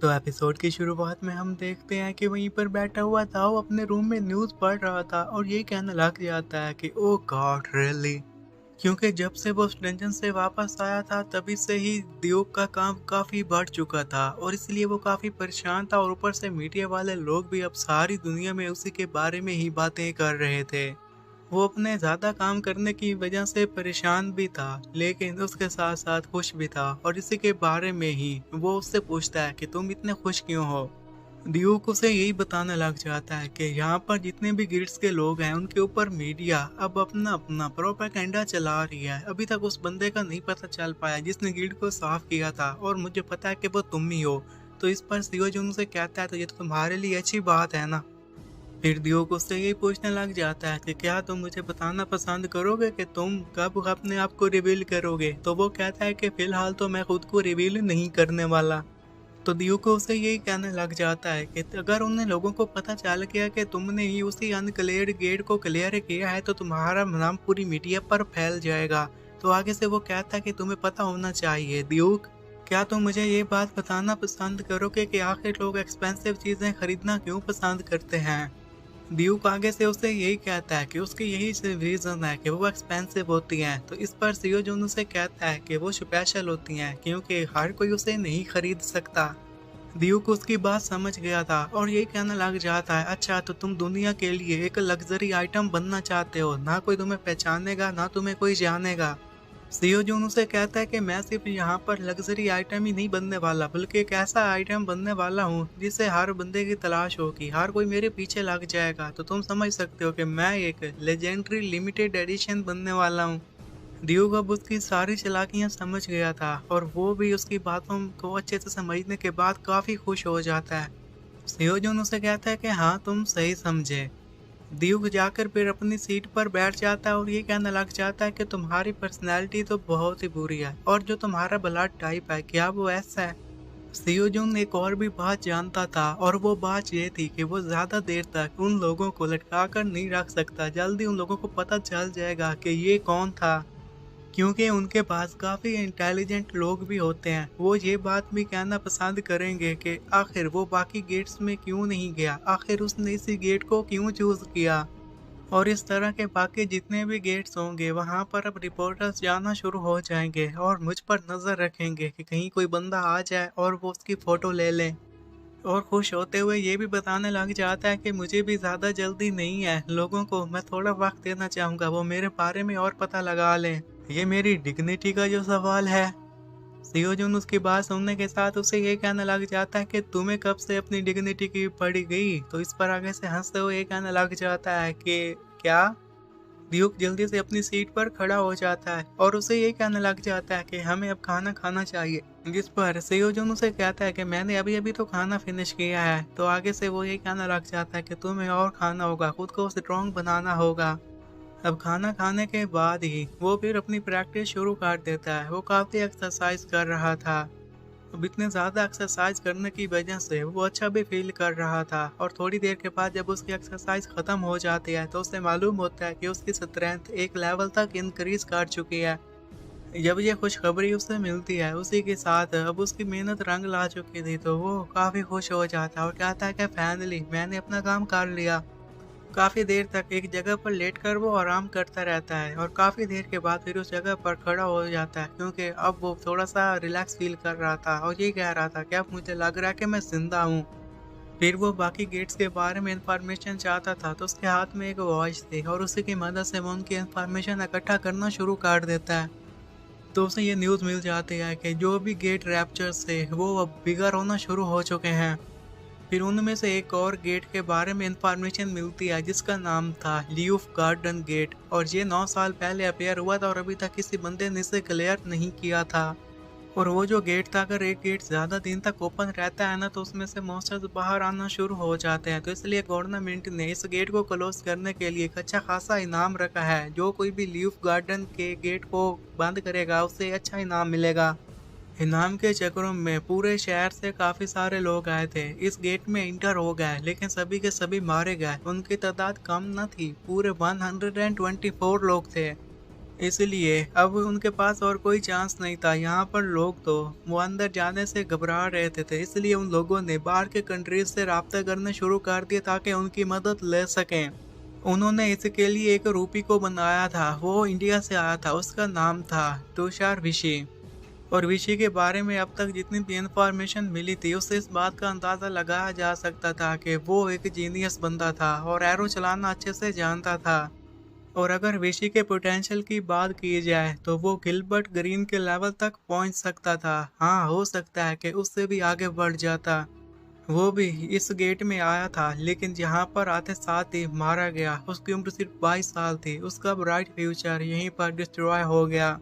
तो एपिसोड की शुरुआत में हम देखते हैं कि वहीं पर बैठा हुआ ताओ अपने रूम में न्यूज़ पढ़ रहा था और ये कहने लग जाता है कि ओह गॉड रियली। क्योंकि जब से वो उस डंजन से वापस आया था तभी से ही ड्यूक का काम काफ़ी बढ़ चुका था और इसलिए वो काफ़ी परेशान था और ऊपर से मीडिया वाले लोग भी अब सारी दुनिया में उसी के बारे में ही बातें कर रहे थे। वो अपने ज़्यादा काम करने की वजह से परेशान भी था, लेकिन उसके साथ साथ खुश भी था और इसी के बारे में ही वो उससे पूछता है कि तुम इतने खुश क्यों हो। ड्यूक उसे यही बताने लग जाता है कि यहाँ पर जितने भी गिल्ड्स के लोग हैं उनके ऊपर मीडिया अब अपना अपना प्रोपेगेंडा चला रही है। अभी तक उस बंदे का नहीं पता चल पाया जिसने गिल्ड को साफ किया था और मुझे पता है कि वो तुम ही हो। तो इस पर सीओ जो उनसे कहता है तो ये तो तुम्हारे लिए अच्छी बात है ना। फिर ड्यूक उससे यही पूछने लग जाता है कि क्या तुम मुझे बताना पसंद करोगे कि तुम कब अपने आप को रिवील करोगे। तो वो कहता है कि फिलहाल तो मैं खुद को रिवील नहीं करने वाला। तो ड्यूक उसे यही कहने लग जाता है कि अगर उन लोगों को पता चल गया कि तुमने ही उसी अनक्लियर्ड गेट को क्लियर किया है तो तुम्हारा नाम पूरी मीडिया पर फैल जाएगा। तो आगे से वो कहता है कि तुम्हें पता होना चाहिए ड्यूक, क्या तुम मुझे ये बात बताना पसंद करोगे कि आखिर लोग एक्सपेंसिव चीजें खरीदना क्यों पसंद करते हैं। ड्यूक आगे से उसे यही कहता है कि उसकी यही रीजन है कि वो एक्सपेंसिव होती हैं। तो इस पर सीओ जोन उसे कहता है कि वो स्पेशल होती हैं क्योंकि हर कोई उसे नहीं खरीद सकता। ड्यूक उसकी बात समझ गया था और यही कहने लग जाता है, अच्छा तो तुम दुनिया के लिए एक लग्जरी आइटम बनना चाहते हो, ना कोई तुम्हें पहचानेगा ना तुम्हें कोई जानेगा। सीओ जून उसे कहता है कि मैं सिर्फ यहाँ पर लग्जरी आइटम ही नहीं बनने वाला बल्कि एक ऐसा आइटम बनने वाला हूँ जिसे हर बंदे की तलाश होगी, हर कोई मेरे पीछे लग जाएगा। तो तुम समझ सकते हो कि मैं एक लेजेंडरी लिमिटेड एडिशन बनने वाला हूँ। ड्यूक अब उसकी सारी चालाकियां समझ गया था और वो भी उसकी बातों को अच्छे से समझने के बाद काफी खुश हो जाता है। सीओ जून उसे कहता है कि हाँ तुम सही समझे। ड्यूक जाकर फिर अपनी सीट पर बैठ जाता है और ये कहने लग जाता है कि तुम्हारी पर्सनैलिटी तो बहुत ही बुरी है और जो तुम्हारा ब्लड टाइप है क्या वो ऐसा है। सीओ जून एक और भी बात जानता था और वो बात ये थी कि वो ज्यादा देर तक उन लोगों को लटका कर नहीं रख सकता, जल्दी उन लोगों को पता चल जाएगा कि ये कौन था। क्योंकि उनके पास काफ़ी इंटेलिजेंट लोग भी होते हैं, वो ये बात भी कहना पसंद करेंगे कि आखिर वो बाकी गेट्स में क्यों नहीं गया, आखिर उसने इसी गेट को क्यों चूज किया। और इस तरह के बाकी जितने भी गेट्स होंगे वहां पर अब रिपोर्टर्स जाना शुरू हो जाएंगे और मुझ पर नजर रखेंगे कि कहीं कोई बंदा आ जाए और वो उसकी फोटो ले ले। और खुश होते हुए ये भी बताने लग जाता है कि मुझे भी ज़्यादा जल्दी नहीं है, लोगों को मैं थोड़ा वक्त देना चाहूँगा, वो मेरे बारे में और पता लगा लें। ये मेरी डिग्निटी का जो सवाल है। सीओ जून उसकी बात सुनने के साथ उसे ये कहने लग जाता है कि तुम्हें कब से अपनी डिग्निटी की पड़ी गई। तो इस पर आगे से हंसते हुए ये कहने लग जाता है कि क्या। ड्यूक जल्दी से अपनी सीट पर खड़ा हो जाता है और उसे ये कहने लग जाता है कि हमें अब खाना खाना चाहिए। जिस पर सेयोजन उसे कहता है कि मैंने अभी अभी तो खाना फिनिश किया है। तो आगे से वो ये कहना लग जाता है कि तुम्हें और खाना होगा, खुद को स्ट्रॉन्ग बनाना होगा। अब खाना खाने के बाद ही वो फिर अपनी प्रैक्टिस शुरू कर देता है। वो काफ़ी एक्सरसाइज कर रहा था। अब इतने ज़्यादा एक्सरसाइज करने की वजह से वो अच्छा भी फील कर रहा था और थोड़ी देर के बाद जब उसकी एक्सरसाइज ख़त्म हो जाती है तो उसे मालूम होता है कि उसकी स्ट्रेंथ एक लेवल तक इंक्रीज कर चुकी है। जब ये खुशखबरी उसे मिलती है उसी के साथ अब उसकी मेहनत रंग ला चुकी थी तो वो काफ़ी खुश हो जाता है और कहता है कि फाइनली मैंने अपना काम कर लिया। काफ़ी देर तक एक जगह पर लेटकर वो आराम करता रहता है और काफ़ी देर के बाद फिर उस जगह पर खड़ा हो जाता है क्योंकि अब वो थोड़ा सा रिलैक्स फील कर रहा था और ये कह रहा था कि अब मुझे लग रहा है कि मैं जिंदा हूँ। फिर वो बाकी गेट्स के बारे में इंफॉर्मेशन चाहता था तो उसके हाथ में एक वॉच थी और उसी की मदद से वो उनकी इंफॉर्मेशन इकट्ठा करना शुरू कर देता है। तो उसे ये न्यूज़ मिल जाती है कि जो भी गेट रैप्चर्स थे वो अब बिगर होना शुरू हो चुके हैं। फिर उनमें से एक और गेट के बारे में इंफॉर्मेशन मिलती है जिसका नाम था ल्यूफ गार्डन गेट और ये 9 साल पहले अपेयर हुआ था और अभी तक किसी बंदे ने इसे क्लियर नहीं किया था। और वो जो गेट था, अगर एक गेट ज़्यादा दिन तक ओपन रहता है ना तो उसमें से मॉन्स्टर्स बाहर आना शुरू हो जाते हैं। तो इसलिए गवर्नमेंट ने इस गेट को क्लोज करने के लिए एक अच्छा खासा इनाम रखा है। जो कोई भी लीफ गार्डन के गेट को बंद करेगा उसे अच्छा इनाम मिलेगा। इनाम के चक्रों में पूरे शहर से काफी सारे लोग आए थे, इस गेट में इंटर हो गए लेकिन सभी के सभी मारे गए। उनकी तादाद कम न थी, पूरे 124 लोग थे। इसलिए अब उनके पास और कोई चांस नहीं था। यहाँ पर लोग तो वो अंदर जाने से घबरा रहे थे, इसलिए उन लोगों ने बाहर के कंट्रीज से राब्ता करने शुरू कर दिए ताकि उनकी मदद ले सकें। उन्होंने इसके लिए एक रूपी को बनाया था, वो इंडिया से आया था, उसका नाम था तुषार विशी। और विशी के बारे में अब तक जितनी भी इंफॉर्मेशन मिली थी उससे इस बात का अंदाज़ा लगाया जा सकता था कि वो एक जीनियस बंदा था और एरो चलाना अच्छे से जानता था। और अगर विशी के पोटेंशियल की बात की जाए तो वो गिलबर्ट ग्रीन के लेवल तक पहुंच सकता था। हाँ, हो सकता है कि उससे भी आगे बढ़ जाता। वो भी इस गेट में आया था, लेकिन यहाँ पर आते साथ ही मारा गया। उसकी उम्र सिर्फ 22 साल थी। उसका ब्राइट फ्यूचर यहीं पर डिस्ट्रॉय हो गया।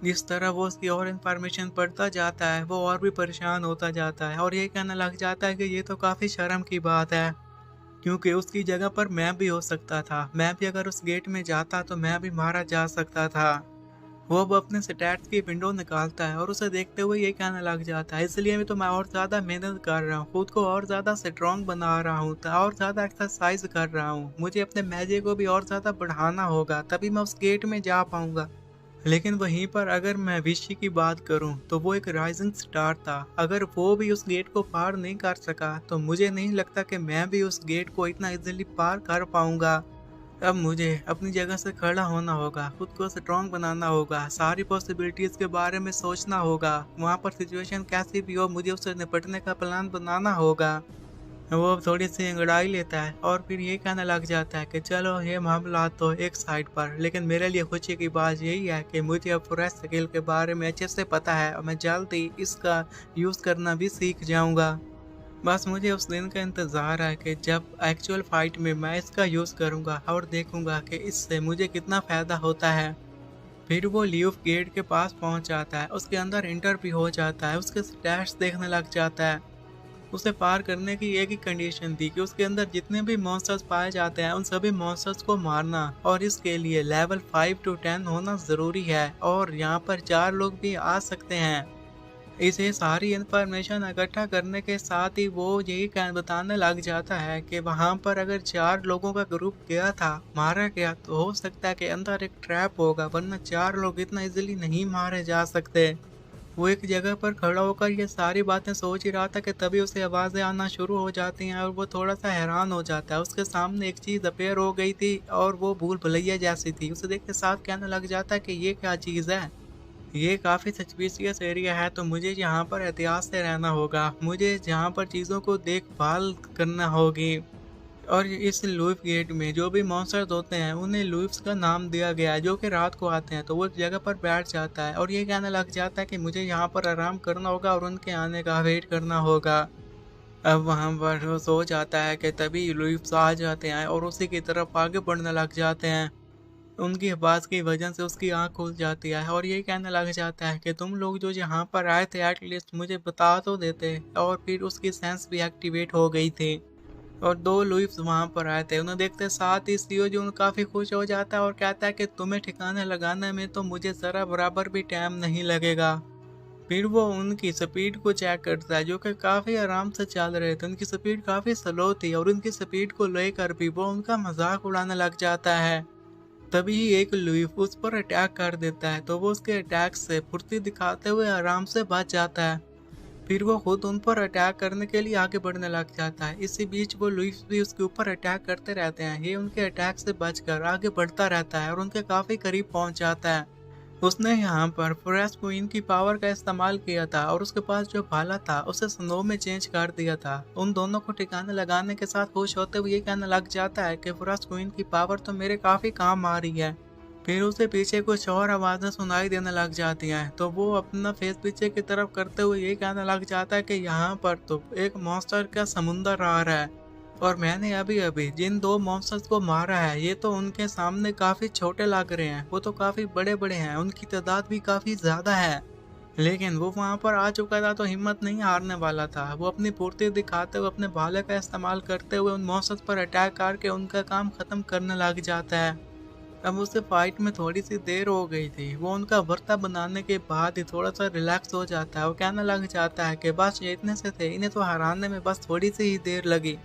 जिस तरह वो उसकी और इन्फॉर्मेशन पढ़ता जाता है वो और भी परेशान होता जाता है और ये कहने लग जाता है कि ये तो काफ़ी शर्म की बात है, क्योंकि उसकी जगह पर मैं भी हो सकता था। मैं भी अगर उस गेट में जाता तो मैं भी मारा जा सकता था। वो अब अपने स्टैट्स की विंडो निकालता है और उसे देखते हुए ये कहने लग जाता है, इसलिए भी तो मैं और ज़्यादा मेहनत कर रहा हूँ, खुद को और ज़्यादा स्ट्रॉन्ग बना रहा हूँ, और ज़्यादा एक्सरसाइज कर रहा हूँ। मुझे अपने मैजिक को भी और ज़्यादा बढ़ाना होगा, तभी मैं उस गेट में जा पाऊंगा। लेकिन वहीं पर अगर मैं विशी की बात करूं तो वो एक राइजिंग स्टार था। अगर वो भी उस गेट को पार नहीं कर सका तो मुझे नहीं लगता कि मैं भी उस गेट को इतना इजीली पार कर पाऊंगा। अब मुझे अपनी जगह से खड़ा होना होगा, खुद को स्ट्रॉन्ग बनाना होगा, सारी पॉसिबिलिटीज के बारे में सोचना होगा। वहाँ पर सिचुएशन कैसी भी हो मुझे उससे निपटने का प्लान बनाना होगा। वो अब थोड़ी सी अंगड़ाई लेता है और फिर ये कहने लग जाता है कि चलो ये मामला तो एक साइड पर, लेकिन मेरे लिए खुशी की बात यही है कि मुझे अब फॉरेस्ट स्किल के बारे में अच्छे से पता है और मैं जल्दी इसका यूज़ करना भी सीख जाऊंगा। बस मुझे उस दिन का इंतज़ार है कि जब एक्चुअल फाइट में मैं इसका यूज़ करूंगा और देखूंगा कि इससे मुझे कितना फ़ायदा होता है। फिर वो लीफ गेट के पास पहुंच जाता है, उसके अंदर इंटर भी हो जाता है, उसके स्टैट्स देखने लग जाता है। उसे पार करने की एक ही कंडीशन थी कि उसके अंदर जितने भी मॉन्स्टर्स पाए जाते हैं उन सभी मॉन्स्टर्स को मारना, और इसके लिए लेवल 5 to 10 होना ज़रूरी है और यहाँ पर 4 लोग भी आ सकते हैं। इसे सारी इंफॉर्मेशन इकट्ठा करने के साथ ही वो यही बताने लग जाता है कि वहाँ पर अगर 4 लोगों का ग्रुप गया था, मारा गया, तो हो सकता है कि अंदर एक ट्रैप होगा, वरना 4 लोग इतना इजीली नहीं मारे जा सकते। वो एक जगह पर खड़ा होकर ये सारी बातें सोच ही रहा था कि तभी उसे आवाज़ें आना शुरू हो जाती हैं और वो थोड़ा सा हैरान हो जाता है। उसके सामने एक चीज़ अपीयर हो गई थी और वो भूल भुलैया जैसी थी। उसे देख के साथ कहने लग जाता है कि ये क्या चीज़ है। ये काफ़ी सस्पिशियस एरिया है, तो मुझे यहाँ पर एहतियात से रहना होगा। मुझे यहाँ पर चीज़ों को देखभाल करना होगी। और इस लूफ गेट में जो भी मॉन्स्टर्स होते हैं उन्हें लूफ्स का नाम दिया गया है, जो कि रात को आते हैं। तो वो एक जगह पर बैठ जाता है और ये कहने लग जाता है कि मुझे यहाँ पर आराम करना होगा और उनके आने का वेट करना होगा। अब वहाँ पर वो सो जाता है कि तभी लूफ्स आ जाते हैं और उसी की तरफ आगे बढ़ने लग जाते हैं। उनकी आवाज़ की वजह से उसकी आंख खुल जाती है और ये कहने लग जाता है कि तुम लोग जो यहाँ पर आए थे एटलीस्ट मुझे बता तो देते। और फिर उसकी सेंस भी एक्टिवेट हो गई थी और 2 लुइस वहाँ पर आए थे। उन्हें देखते साथ ही सीओ जून काफ़ी खुश हो जाता है और कहता है कि तुम्हें ठिकाने लगाने में तो मुझे ज़रा बराबर भी टाइम नहीं लगेगा। फिर वो उनकी स्पीड को चेक करता है, जो कि काफ़ी आराम से चल रहे थे। उनकी स्पीड काफ़ी स्लो थी और उनकी स्पीड को लेकर भी वो उनका मजाक उड़ाने लग जाता है। तभी एक लुइस उस पर अटैक कर देता है, तो वो उसके अटैक से फुर्ती दिखाते हुए आराम से बच जाता है। फिर वो खुद उन पर अटैक करने के लिए आगे बढ़ने लग जाता है। इसी बीच वो लुइस भी उसके ऊपर अटैक करते रहते हैं। ये उनके अटैक से बचकर आगे बढ़ता रहता है और उनके काफ़ी करीब पहुंच जाता है। उसने यहाँ पर फॉरेस्ट क्वीन की पावर का इस्तेमाल किया था और उसके पास जो भाला था उसे स्नो में चेंज कर दिया था। उन दोनों को ठिकाने लगाने के साथ खुश होते हुए ये कहने लग जाता है कि फॉरेस्ट क्वीन की पावर तो मेरे काफ़ी काम आ रही है। फिर उसे पीछे कुछ और आवाज़ें सुनाई देने लग जाती हैं, तो वो अपना फेस पीछे की तरफ करते हुए ये कहने लग जाता है कि यहाँ पर तो एक मॉन्स्टर का समुंदर आ रहा है और मैंने अभी अभी जिन 2 मॉन्स्टर्स को मारा है ये तो उनके सामने काफ़ी छोटे लग रहे हैं, वो तो काफ़ी बड़े बड़े हैं, उनकी तादाद भी काफ़ी ज़्यादा है। लेकिन वो वहाँ पर आ चुका था तो हिम्मत नहीं हारने वाला था। वो अपनी फुर्ती दिखाते हुए अपने भाले का इस्तेमाल करते हुए उन मॉन्स्टर्स पर अटैक करके उनका काम ख़त्म करने लग जाता है। अब उसे फाइट में थोड़ी सी देर हो गई थी। वो उनका भरता बनाने के बाद ही थोड़ा सा रिलैक्स हो जाता है। वो कहने लग जाता है कि बस ये इतने से थे, इन्हें तो हराने में बस थोड़ी सी ही देर लगी।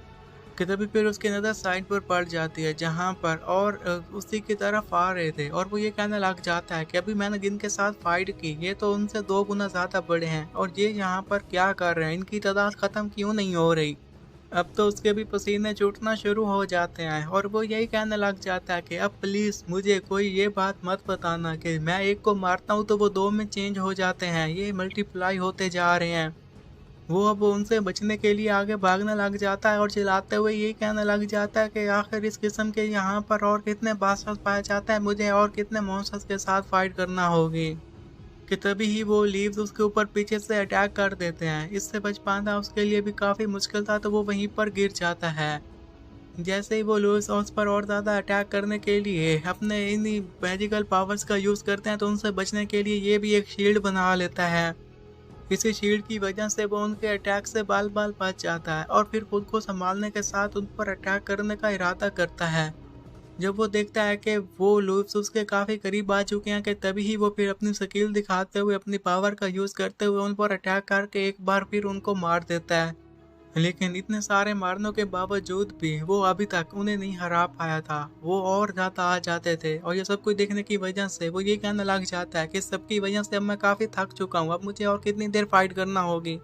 कि तभी फिर उसकी नज़र साइड पर पड़ जाती है जहाँ पर और उसी की तरफ आ रहे थे और वो ये कहने लग जाता है कि अभी मैंने जिनके साथ फाइट की ये तो उनसे 2 गुना ज़्यादा बड़े हैं और ये यहाँ पर क्या कर रहे हैं, इनकी तादाद ख़त्म क्यों नहीं हो रही। अब तो उसके भी पसीने छूटना शुरू हो जाते हैं और वो यही कहने लग जाता है कि अब प्लीज़ मुझे कोई ये बात मत बताना कि मैं एक को मारता हूँ तो वो 2 में चेंज हो जाते हैं, ये मल्टीप्लाई होते जा रहे हैं। वो अब उनसे बचने के लिए आगे भागने लग जाता है और चिल्लाते हुए यही कहने लग जाता है कि आखिर इस किस्म के यहाँ पर और कितने बादशाह पाए जाते हैं, मुझे और कितने मॉन्स्टर्स के साथ फाइट करना होगी। कि तभी ही वो लीव्स उसके ऊपर पीछे से अटैक कर देते हैं। इससे बच पाना उसके लिए भी काफ़ी मुश्किल था तो वो वहीं पर गिर जाता है। जैसे ही वो लुइस उस पर और ज़्यादा अटैक करने के लिए अपने इन्हीं मैजिकल पावर्स का यूज़ करते हैं तो उनसे बचने के लिए ये भी एक शील्ड बना लेता है। इसी शील्ड की वजह से वो उनके अटैक से बाल-बाल बच जाता है और फिर खुद को संभालने के साथ उन पर अटैक करने का इरादा करता है। जब वो देखता है कि वो लुइस उसके काफ़ी करीब आ चुके हैं कि तभी ही वो फिर अपनी स्किल दिखाते हुए अपनी पावर का यूज़ करते हुए उन पर अटैक करके एक बार फिर उनको मार देता है। लेकिन इतने सारे मारने के बावजूद भी वो अभी तक उन्हें नहीं हरा पाया था। वो और ज़्यादा आ जाते थे और ये सब कुछ देखने की वजह से वो ये कहने लग जाता है कि इस सब की वजह से अब मैं काफ़ी थक चुका हूँ, अब मुझे और कितनी देर फाइट करना होगी।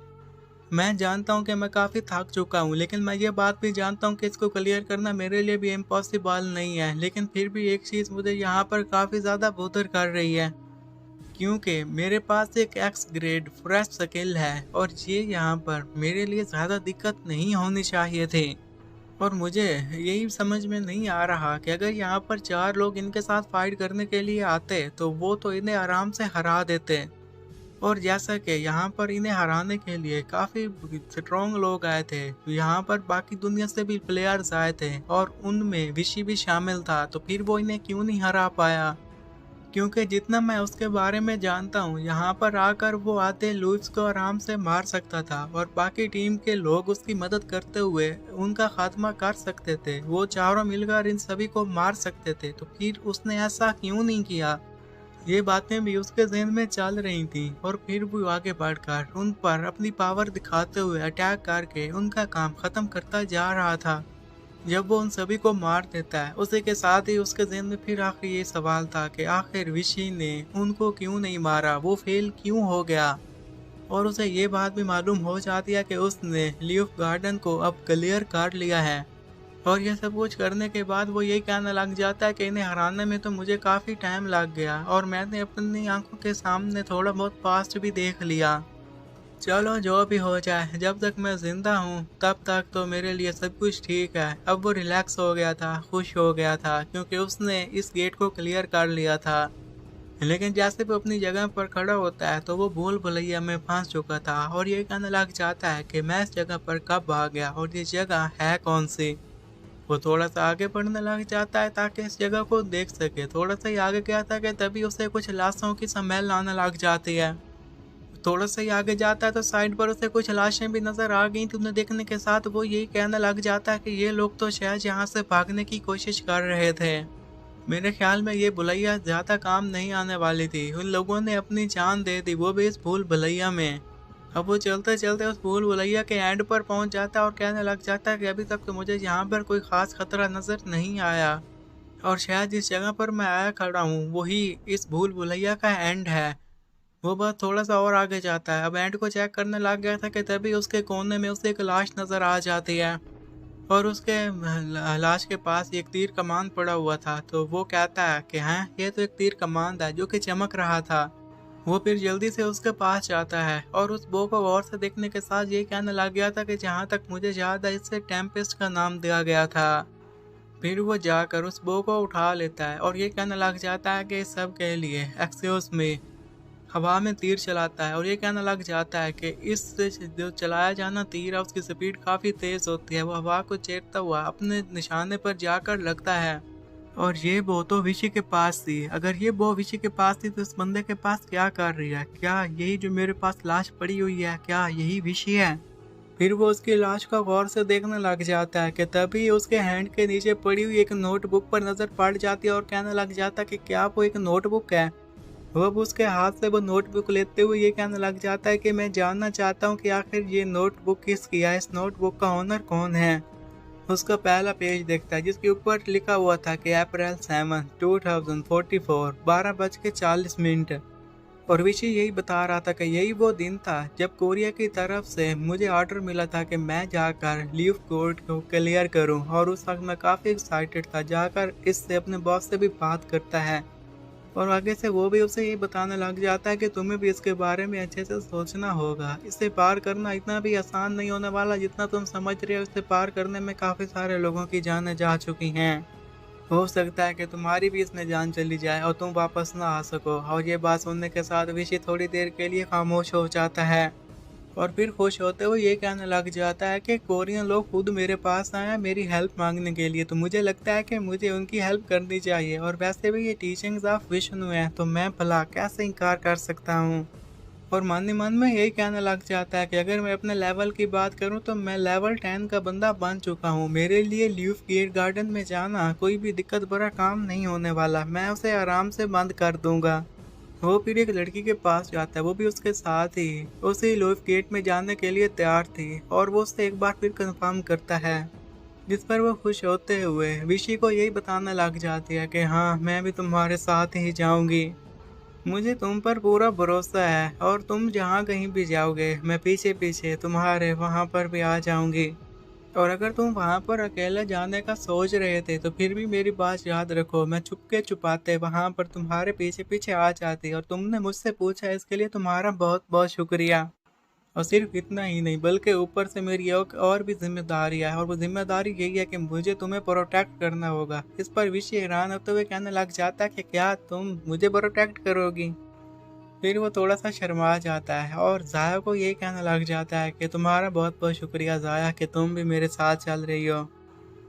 मैं जानता हूँ कि मैं काफ़ी थक चुका हूँ, लेकिन मैं ये बात भी जानता हूँ कि इसको क्लियर करना मेरे लिए भी इम्पॉसिबल नहीं है। लेकिन फिर भी एक चीज़ मुझे यहाँ पर काफ़ी ज़्यादा बोदर कर रही है, क्योंकि मेरे पास एक एक्स ग्रेड फ्रेश स्किल है और ये यहाँ पर मेरे लिए ज़्यादा दिक्कत नहीं होनी चाहिए थी। और मुझे यही समझ में नहीं आ रहा कि अगर यहाँ पर 4 लोग इनके साथ फाइट करने के लिए आते तो वो तो इन्हें आराम से हरा देते। और जैसा कि यहाँ पर इन्हें हराने के लिए काफ़ी स्ट्रॉन्ग लोग आए थे, यहाँ पर बाकी दुनिया से भी प्लेयर्स आए थे और उनमें विशी भी शामिल था, तो फिर वो इन्हें क्यों नहीं हरा पाया? क्योंकि जितना मैं उसके बारे में जानता हूँ, यहाँ पर आकर वो आते लुइस को आराम से मार सकता था और बाकी टीम के लोग उसकी मदद करते हुए उनका खात्मा कर सकते थे। वो चारों मिलकर इन सभी को मार सकते थे, तो फिर उसने ऐसा क्यों नहीं किया? ये बातें भी उसके ज़हन में चल रही थी और फिर वो आगे बढ़कर उन पर अपनी पावर दिखाते हुए अटैक करके उनका काम ख़त्म करता जा रहा था। जब वो उन सभी को मार देता है, उसी के साथ ही उसके ज़हन में फिर आखिर ये सवाल था कि आखिर विशी ने उनको क्यों नहीं मारा, वो फेल क्यों हो गया? और उसे ये बात भी मालूम हो जाती है कि उसने लीफ गार्डन को अब क्लियर कर लिया है। और ये सब कुछ करने के बाद वो यही कहने लग जाता है कि इन्हें हराने में तो मुझे काफ़ी टाइम लग गया और मैंने अपनी आंखों के सामने थोड़ा बहुत पास्ट भी देख लिया। चलो जो भी हो जाए, जब तक मैं जिंदा हूँ तब तक तो मेरे लिए सब कुछ ठीक है। अब वो रिलैक्स हो गया था, खुश हो गया था क्योंकि उसने इस गेट को क्लियर कर लिया था। लेकिन जैसे वो अपनी जगह पर खड़ा होता है तो वो भूल भुलैया में फंस चुका था और ये कहने लग जाता है कि मैं इस जगह पर कब आ गया और ये जगह है कौन सी। वो थोड़ा सा आगे बढ़ने लग जाता है ताकि इस जगह को देख सके। थोड़ा सा ही आगे गया था कि तभी उसे कुछ लाशों की स्मेल आने लग जाती है। थोड़ा सा ही आगे जाता है तो साइड पर उसे कुछ लाशें भी नजर आ गई थी। उन्हें देखने के साथ वो यही कहने लग जाता है कि ये लोग तो शायद यहाँ से भागने की कोशिश कर रहे थे। मेरे ख्याल में ये भुलैया ज्यादा काम नहीं आने वाली थी। उन लोगों ने अपनी जान दे दी, वो भी इस भूल भुलैया में। अब वो चलते चलते उस भूल भुलैया के एंड पर पहुंच जाता है और कहने लग जाता है कि अभी तक तो मुझे यहाँ पर कोई खास खतरा नजर नहीं आया और शायद जिस जगह पर मैं आया खड़ा हूँ वही इस भूल भुलैया का एंड है। वो बस थोड़ा सा और आगे जाता है। अब एंड को चेक करने लग गया था कि तभी उसके कोने में उसे एक लाश नजर आ जाती है और उसके लाश के पास एक तीर कमान पड़ा हुआ था। तो वो कहता है कि हाँ, ये तो एक तीर कमान था जो कि चमक रहा था। वो फिर जल्दी से उसके पास जाता है और उस बो को गौर से देखने के साथ ये कहने लग गया था कि जहाँ तक मुझे याद है इससे टेम्पेस्ट का नाम दिया गया था। फिर वो जाकर उस बो को उठा लेता है और ये कहने लग जाता है कि इस सब के लिए एक्सक्यूज मी। हवा में तीर चलाता है और ये कहने लग जाता है कि इससे जो चलाया जाना तीर है उसकी स्पीड काफ़ी तेज़ होती है। वो हवा को चीरता हुआ अपने निशाने पर जाकर लगता है और ये बो तो विशी के पास थी। अगर ये बो विशी के पास थी तो इस बंदे के पास क्या कर रही है? क्या यही जो मेरे पास लाश पड़ी हुई है, क्या यही विशी है? फिर वो उसकी लाश को गौर से देखने लग जाता है कि तभी उसके हैंड के नीचे पड़ी हुई एक नोटबुक पर नज़र पड़ जाती है और कहने लग जाता है कि क्या वो एक नोटबुक है। वो अब उसके हाथ से वो नोटबुक लेते हुए ये कहने लग जाता है कि मैं जानना चाहता हूँ कि आखिर ये नोटबुक किसकी है, इस नोटबुक का ओनर कौन है। उसका पहला पेज देखता है जिसके ऊपर लिखा हुआ था कि अप्रैल 7 2044 12:40 और विशी यही बता रहा था कि यही वो दिन था जब कोरिया की तरफ से मुझे ऑर्डर मिला था कि मैं जाकर लीव कोड को क्लियर करूं और उस वक्त मैं काफ़ी एक्साइटेड था जाकर इससे अपने बॉस से भी बात करता है और आगे से वो भी उसे ये बताने लग जाता है कि तुम्हें भी इसके बारे में अच्छे से सोचना होगा। इसे पार करना इतना भी आसान नहीं होने वाला जितना तुम समझ रहे हो। इसे पार करने में काफ़ी सारे लोगों की जानें जा चुकी हैं। हो सकता है कि तुम्हारी भी इसमें जान चली जाए और तुम वापस ना आ सको। और ये बात सुनने के साथ विशी थोड़ी देर के लिए खामोश हो जाता है और फिर खुश होते हुए ये कहने लग जाता है कि कोरियन लोग खुद मेरे पास आए हैं मेरी हेल्प मांगने के लिए, तो मुझे लगता है कि मुझे उनकी हेल्प करनी चाहिए। और वैसे भी ये टीचिंग्स ऑफ विष्णु है तो मैं भला कैसे इनकार कर सकता हूँ। और मन ही मन में यही कहने लग जाता है कि अगर मैं अपने लेवल की बात करूं तो मैं लेवल 10 का बंदा बन चुका हूं। मेरे लिए लीफ गेट गार्डन में जाना कोई भी दिक्कत भरा काम नहीं होने वाला, मैं उसे आराम से बंद कर दूंगा। वो फिर एक लड़की के पास जाता है, वो भी उसके साथ ही उसी लीफ गेट में जाने के लिए तैयार थी और वो उससे एक बार फिर कंफर्म करता है, जिस पर वो खुश होते हुए विशी को यही बताने लग जाती है कि हाँ मैं भी तुम्हारे साथ ही जाऊंगी, मुझे तुम पर पूरा भरोसा है और तुम जहाँ कहीं भी जाओगे मैं पीछे पीछे तुम्हारे वहाँ पर भी आ जाऊंगी। और अगर तुम वहाँ पर अकेले जाने का सोच रहे थे तो फिर भी मेरी बात याद रखो, मैं चुपके छुपाते वहाँ पर तुम्हारे पीछे पीछे आ जाती और तुमने मुझसे पूछा, इसके लिए तुम्हारा बहुत बहुत शुक्रिया। और सिर्फ इतना ही नहीं बल्कि ऊपर से मेरी एक और भी जिम्मेदारी है और वो जिम्मेदारी यही है कि मुझे तुम्हें प्रोटेक्ट करना होगा। इस पर विशी हैरान होते हुए कहने लग जाता है कि क्या तुम मुझे प्रोटेक्ट करोगी। फिर वो थोड़ा सा शर्मा जाता है और जाया को यही कहने लग जाता है कि तुम्हारा बहुत बहुत शुक्रिया जाया कि तुम भी मेरे साथ चल रही हो।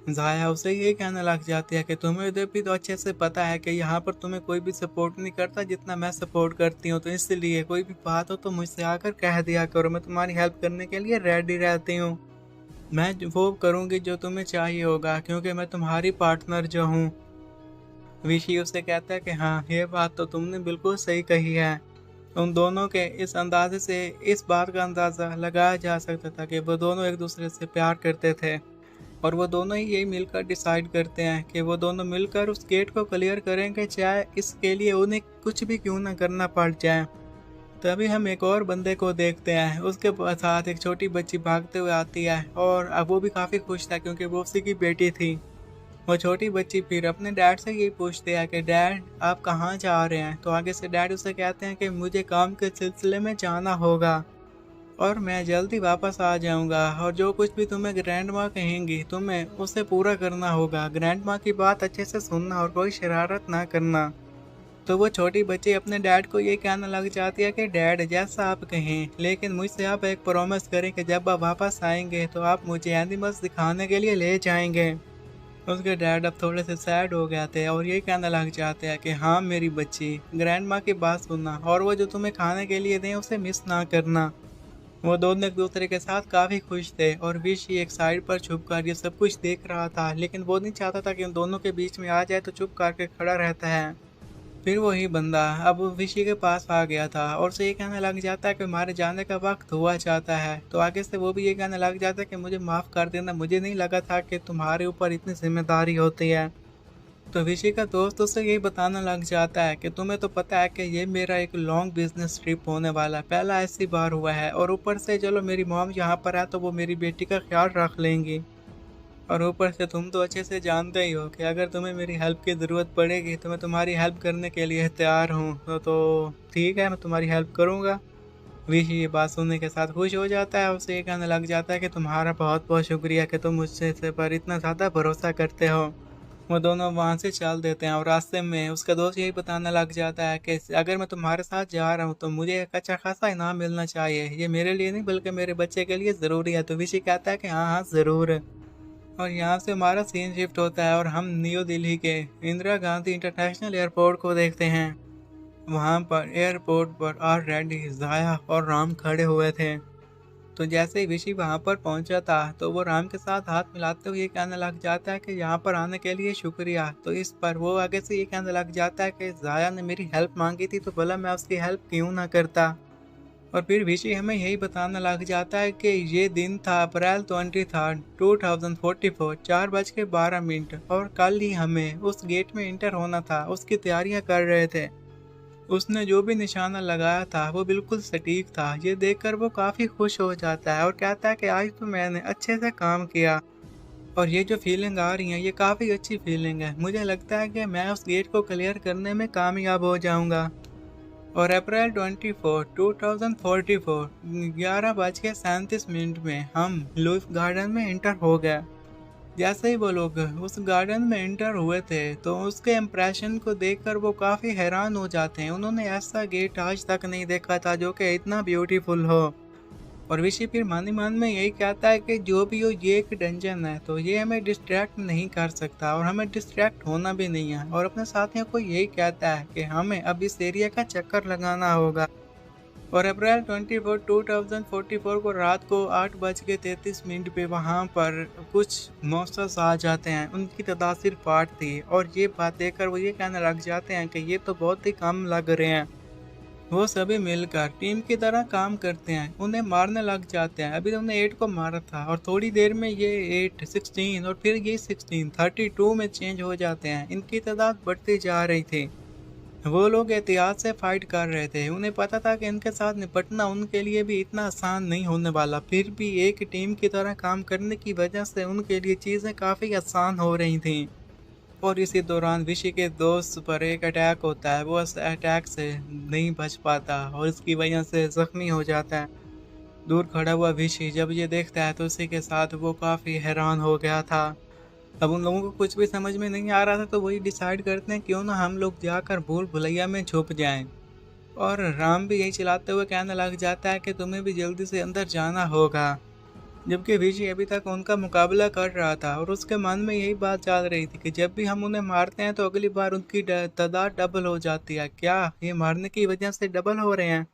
जाया उसे ये कहने लग जाती है कि तुम्हें उधर भी तो अच्छे से पता है कि यहाँ पर तुम्हें कोई भी सपोर्ट नहीं करता जितना मैं सपोर्ट करती हूँ, तो इसलिए कोई भी बात हो तो मुझसे आकर कह दिया करो, मैं तुम्हारी हेल्प करने के लिए रेडी रहती हूँ। मैं वो करूँगी जो तुम्हें चाहिए होगा क्योंकि मैं तुम्हारी पार्टनर जो हूँ। विशी उसे कहता है कि हाँ ये बात तो तुमने बिल्कुल सही कही है। उन दोनों के इस अंदाजे से इस बात का अंदाज़ा लगाया जा सकता था कि वो दोनों एक दूसरे से प्यार करते थे और वो दोनों ही यही मिलकर डिसाइड करते हैं कि वो दोनों मिलकर उस गेट को क्लियर करेंगे, चाहे इसके लिए उन्हें कुछ भी क्यों ना करना पड़ जाए। तभी हम एक और बंदे को देखते हैं, उसके साथ एक छोटी बच्ची भागते हुए आती है और अब वो भी काफ़ी खुश था क्योंकि वो उसी की बेटी थी। वो छोटी बच्ची फिर अपने डैड से यही पूछती है कि डैड आप कहाँ जा रहे हैं, तो आगे से डैड उसे कहते हैं कि मुझे काम के सिलसिले में जाना होगा और मैं जल्दी वापस आ जाऊंगा और जो कुछ भी तुम्हें ग्रैंड माँ कहेंगी तुम्हें उसे पूरा करना होगा। ग्रैंड माँ की बात अच्छे से सुनना और कोई शरारत ना करना। तो वो छोटी बच्ची अपने डैड को ये कहने लग जाती है कि डैड जैसा आप कहें, लेकिन मुझसे आप एक प्रॉमिस करें कि जब आप वापस आएंगे तो आप मुझे एनिमल्स दिखाने के लिए ले जाएंगे। उसके डैड अब थोड़े से सैड हो गए थे और ये कहने लग जाते हैं कि हाँ मेरी बच्ची ग्रैंड माँ की बात सुनना और वो जो तुम्हें खाने के लिए दें उसे मिस ना करना। वो दोनों एक दूसरे के साथ काफ़ी खुश थे और विशी एक साइड पर छुप कर ये सब कुछ देख रहा था, लेकिन वो नहीं चाहता था कि उन दोनों के बीच में आ जाए तो चुप करके खड़ा रहता है। फिर वही बंदा अब विशी के पास आ गया था और उसे ये कहने लग जाता है कि हमारे जाने का वक्त हुआ चाहता है, तो आगे से वो भी ये कहने लग जाता है कि मुझे माफ़ कर देना, मुझे नहीं लगा था कि तुम्हारे ऊपर इतनी जिम्मेदारी होती है। तो विशी का दोस्त उसे यही बताने लग जाता है कि तुम्हें तो पता है कि ये मेरा एक लॉन्ग बिजनेस ट्रिप होने वाला है, पहला ऐसी बार हुआ है और ऊपर से चलो मेरी मॉम यहाँ पर है तो वो मेरी बेटी का ख्याल रख लेंगी और ऊपर से तुम तो अच्छे से जानते ही हो कि अगर तुम्हें मेरी हेल्प की ज़रूरत पड़ेगी तो मैं तुम्हारी हेल्प करने के लिए तैयार हूँ, तो ठीक है मैं तुम्हारी हेल्प करूँगा। विशी ये बात सुनने के साथ खुश हो जाता है, उसे ये कहने लग जाता है कि तुम्हारा बहुत बहुत शुक्रिया कि तुम मुझसे से पर इतना ज़्यादा भरोसा करते हो। वो दोनों वहाँ से चल देते हैं और रास्ते में उसका दोस्त यही बताने लग जाता है कि अगर मैं तुम्हारे साथ जा रहा हूँ तो मुझे एक अच्छा खासा इनाम मिलना चाहिए, ये मेरे लिए नहीं बल्कि मेरे बच्चे के लिए ज़रूरी है। तो विशी कहता है कि हाँ हाँ ज़रूर। और यहाँ से हमारा सीन शिफ्ट होता है और हम न्यू दिल्ली के इंदिरा गांधी इंटरनेशनल एयरपोर्ट को देखते हैं। वहाँ पर एयरपोर्ट पर ऑलरेडी जाया और राम खड़े हुए थे। तो जैसे ही विशी वहाँ पर पहुँचा था तो वो राम के साथ हाथ मिलाते हुए कहने लग जाता है कि यहाँ पर आने के लिए शुक्रिया। तो इस पर वो आगे से ये कहने लग जाता है कि जाया ने मेरी हेल्प मांगी थी तो भला मैं उसकी हेल्प क्यों ना करता। और फिर विशी हमें यही बताने लग जाता है कि ये दिन था अप्रैल 2044, 4:12 और कल ही हमें उस गेट में इंटर होना था। उसकी तैयारियां कर रहे थे। उसने जो भी निशाना लगाया था वो बिल्कुल सटीक था। ये देखकर वो काफ़ी खुश हो जाता है और कहता है कि आज तो मैंने अच्छे से काम किया। और ये जो फीलिंग आ रही है ये काफ़ी अच्छी फीलिंग है। मुझे लगता है कि मैं उस गेट को क्लियर करने में कामयाब हो जाऊंगा। और अप्रैल 2044, 11:37 में हम लुइस गार्डन में इंटर हो गए। जैसे ही वो लोग उस गार्डन में एंटर हुए थे तो उसके इम्प्रेशन को देखकर वो काफ़ी हैरान हो जाते हैं। उन्होंने ऐसा गेट आज तक नहीं देखा था जो कि इतना ब्यूटीफुल हो। और विशी फिर मन मन में यही कहता है कि जो भी हो ये एक डंजन है तो ये हमें डिस्ट्रैक्ट नहीं कर सकता और हमें डिस्ट्रैक्ट होना भी नहीं है। और अपने साथियों को यही कहता है कि हमें अब इस एरिया का चक्कर लगाना होगा। और अप्रैल 2044 को रात को 8:33 पे वहाँ पर कुछ मॉन्स्टर्स आ जाते हैं। उनकी तादाद सिर्फ 8 थी और ये बात देखकर वो ये कहने लग जाते हैं कि ये तो बहुत ही कम लग रहे हैं। वो सभी मिलकर टीम की तरह काम करते हैं, उन्हें मारने लग जाते हैं। अभी उन्होंने 8 को मारा था और थोड़ी देर में ये 8, 16 और फिर ये 16, 32 में चेंज हो जाते हैं। इनकी तादाद बढ़ती जा रही थी। वो लोग एहतियात से फाइट कर रहे थे। उन्हें पता था कि इनके साथ निपटना उनके लिए भी इतना आसान नहीं होने वाला। फिर भी एक टीम की तरह काम करने की वजह से उनके लिए चीज़ें काफ़ी आसान हो रही थीं। और इसी दौरान विशी के दोस्त पर एक अटैक होता है। वो उस अटैक से नहीं बच पाता और इसकी वजह से जख्मी हो जाता है। दूर खड़ा हुआ विशी जब ये देखता है तो उसी के साथ वो काफ़ी हैरान हो गया था। अब उन लोगों को कुछ भी समझ में नहीं आ रहा था तो वही डिसाइड करते हैं क्यों ना हम लोग जाकर भूल भुलैया में छुप जाएं। और राम भी यही चलाते हुए कहने लग जाता है कि तुम्हें भी जल्दी से अंदर जाना होगा। जबकि विजय अभी तक उनका मुकाबला कर रहा था और उसके मन में यही बात चल रही थी कि जब भी हम उन्हें मारते हैं तो अगली बार उनकी तादाद डबल हो जाती है। क्या ये मारने की वजह से डबल हो रहे हैं?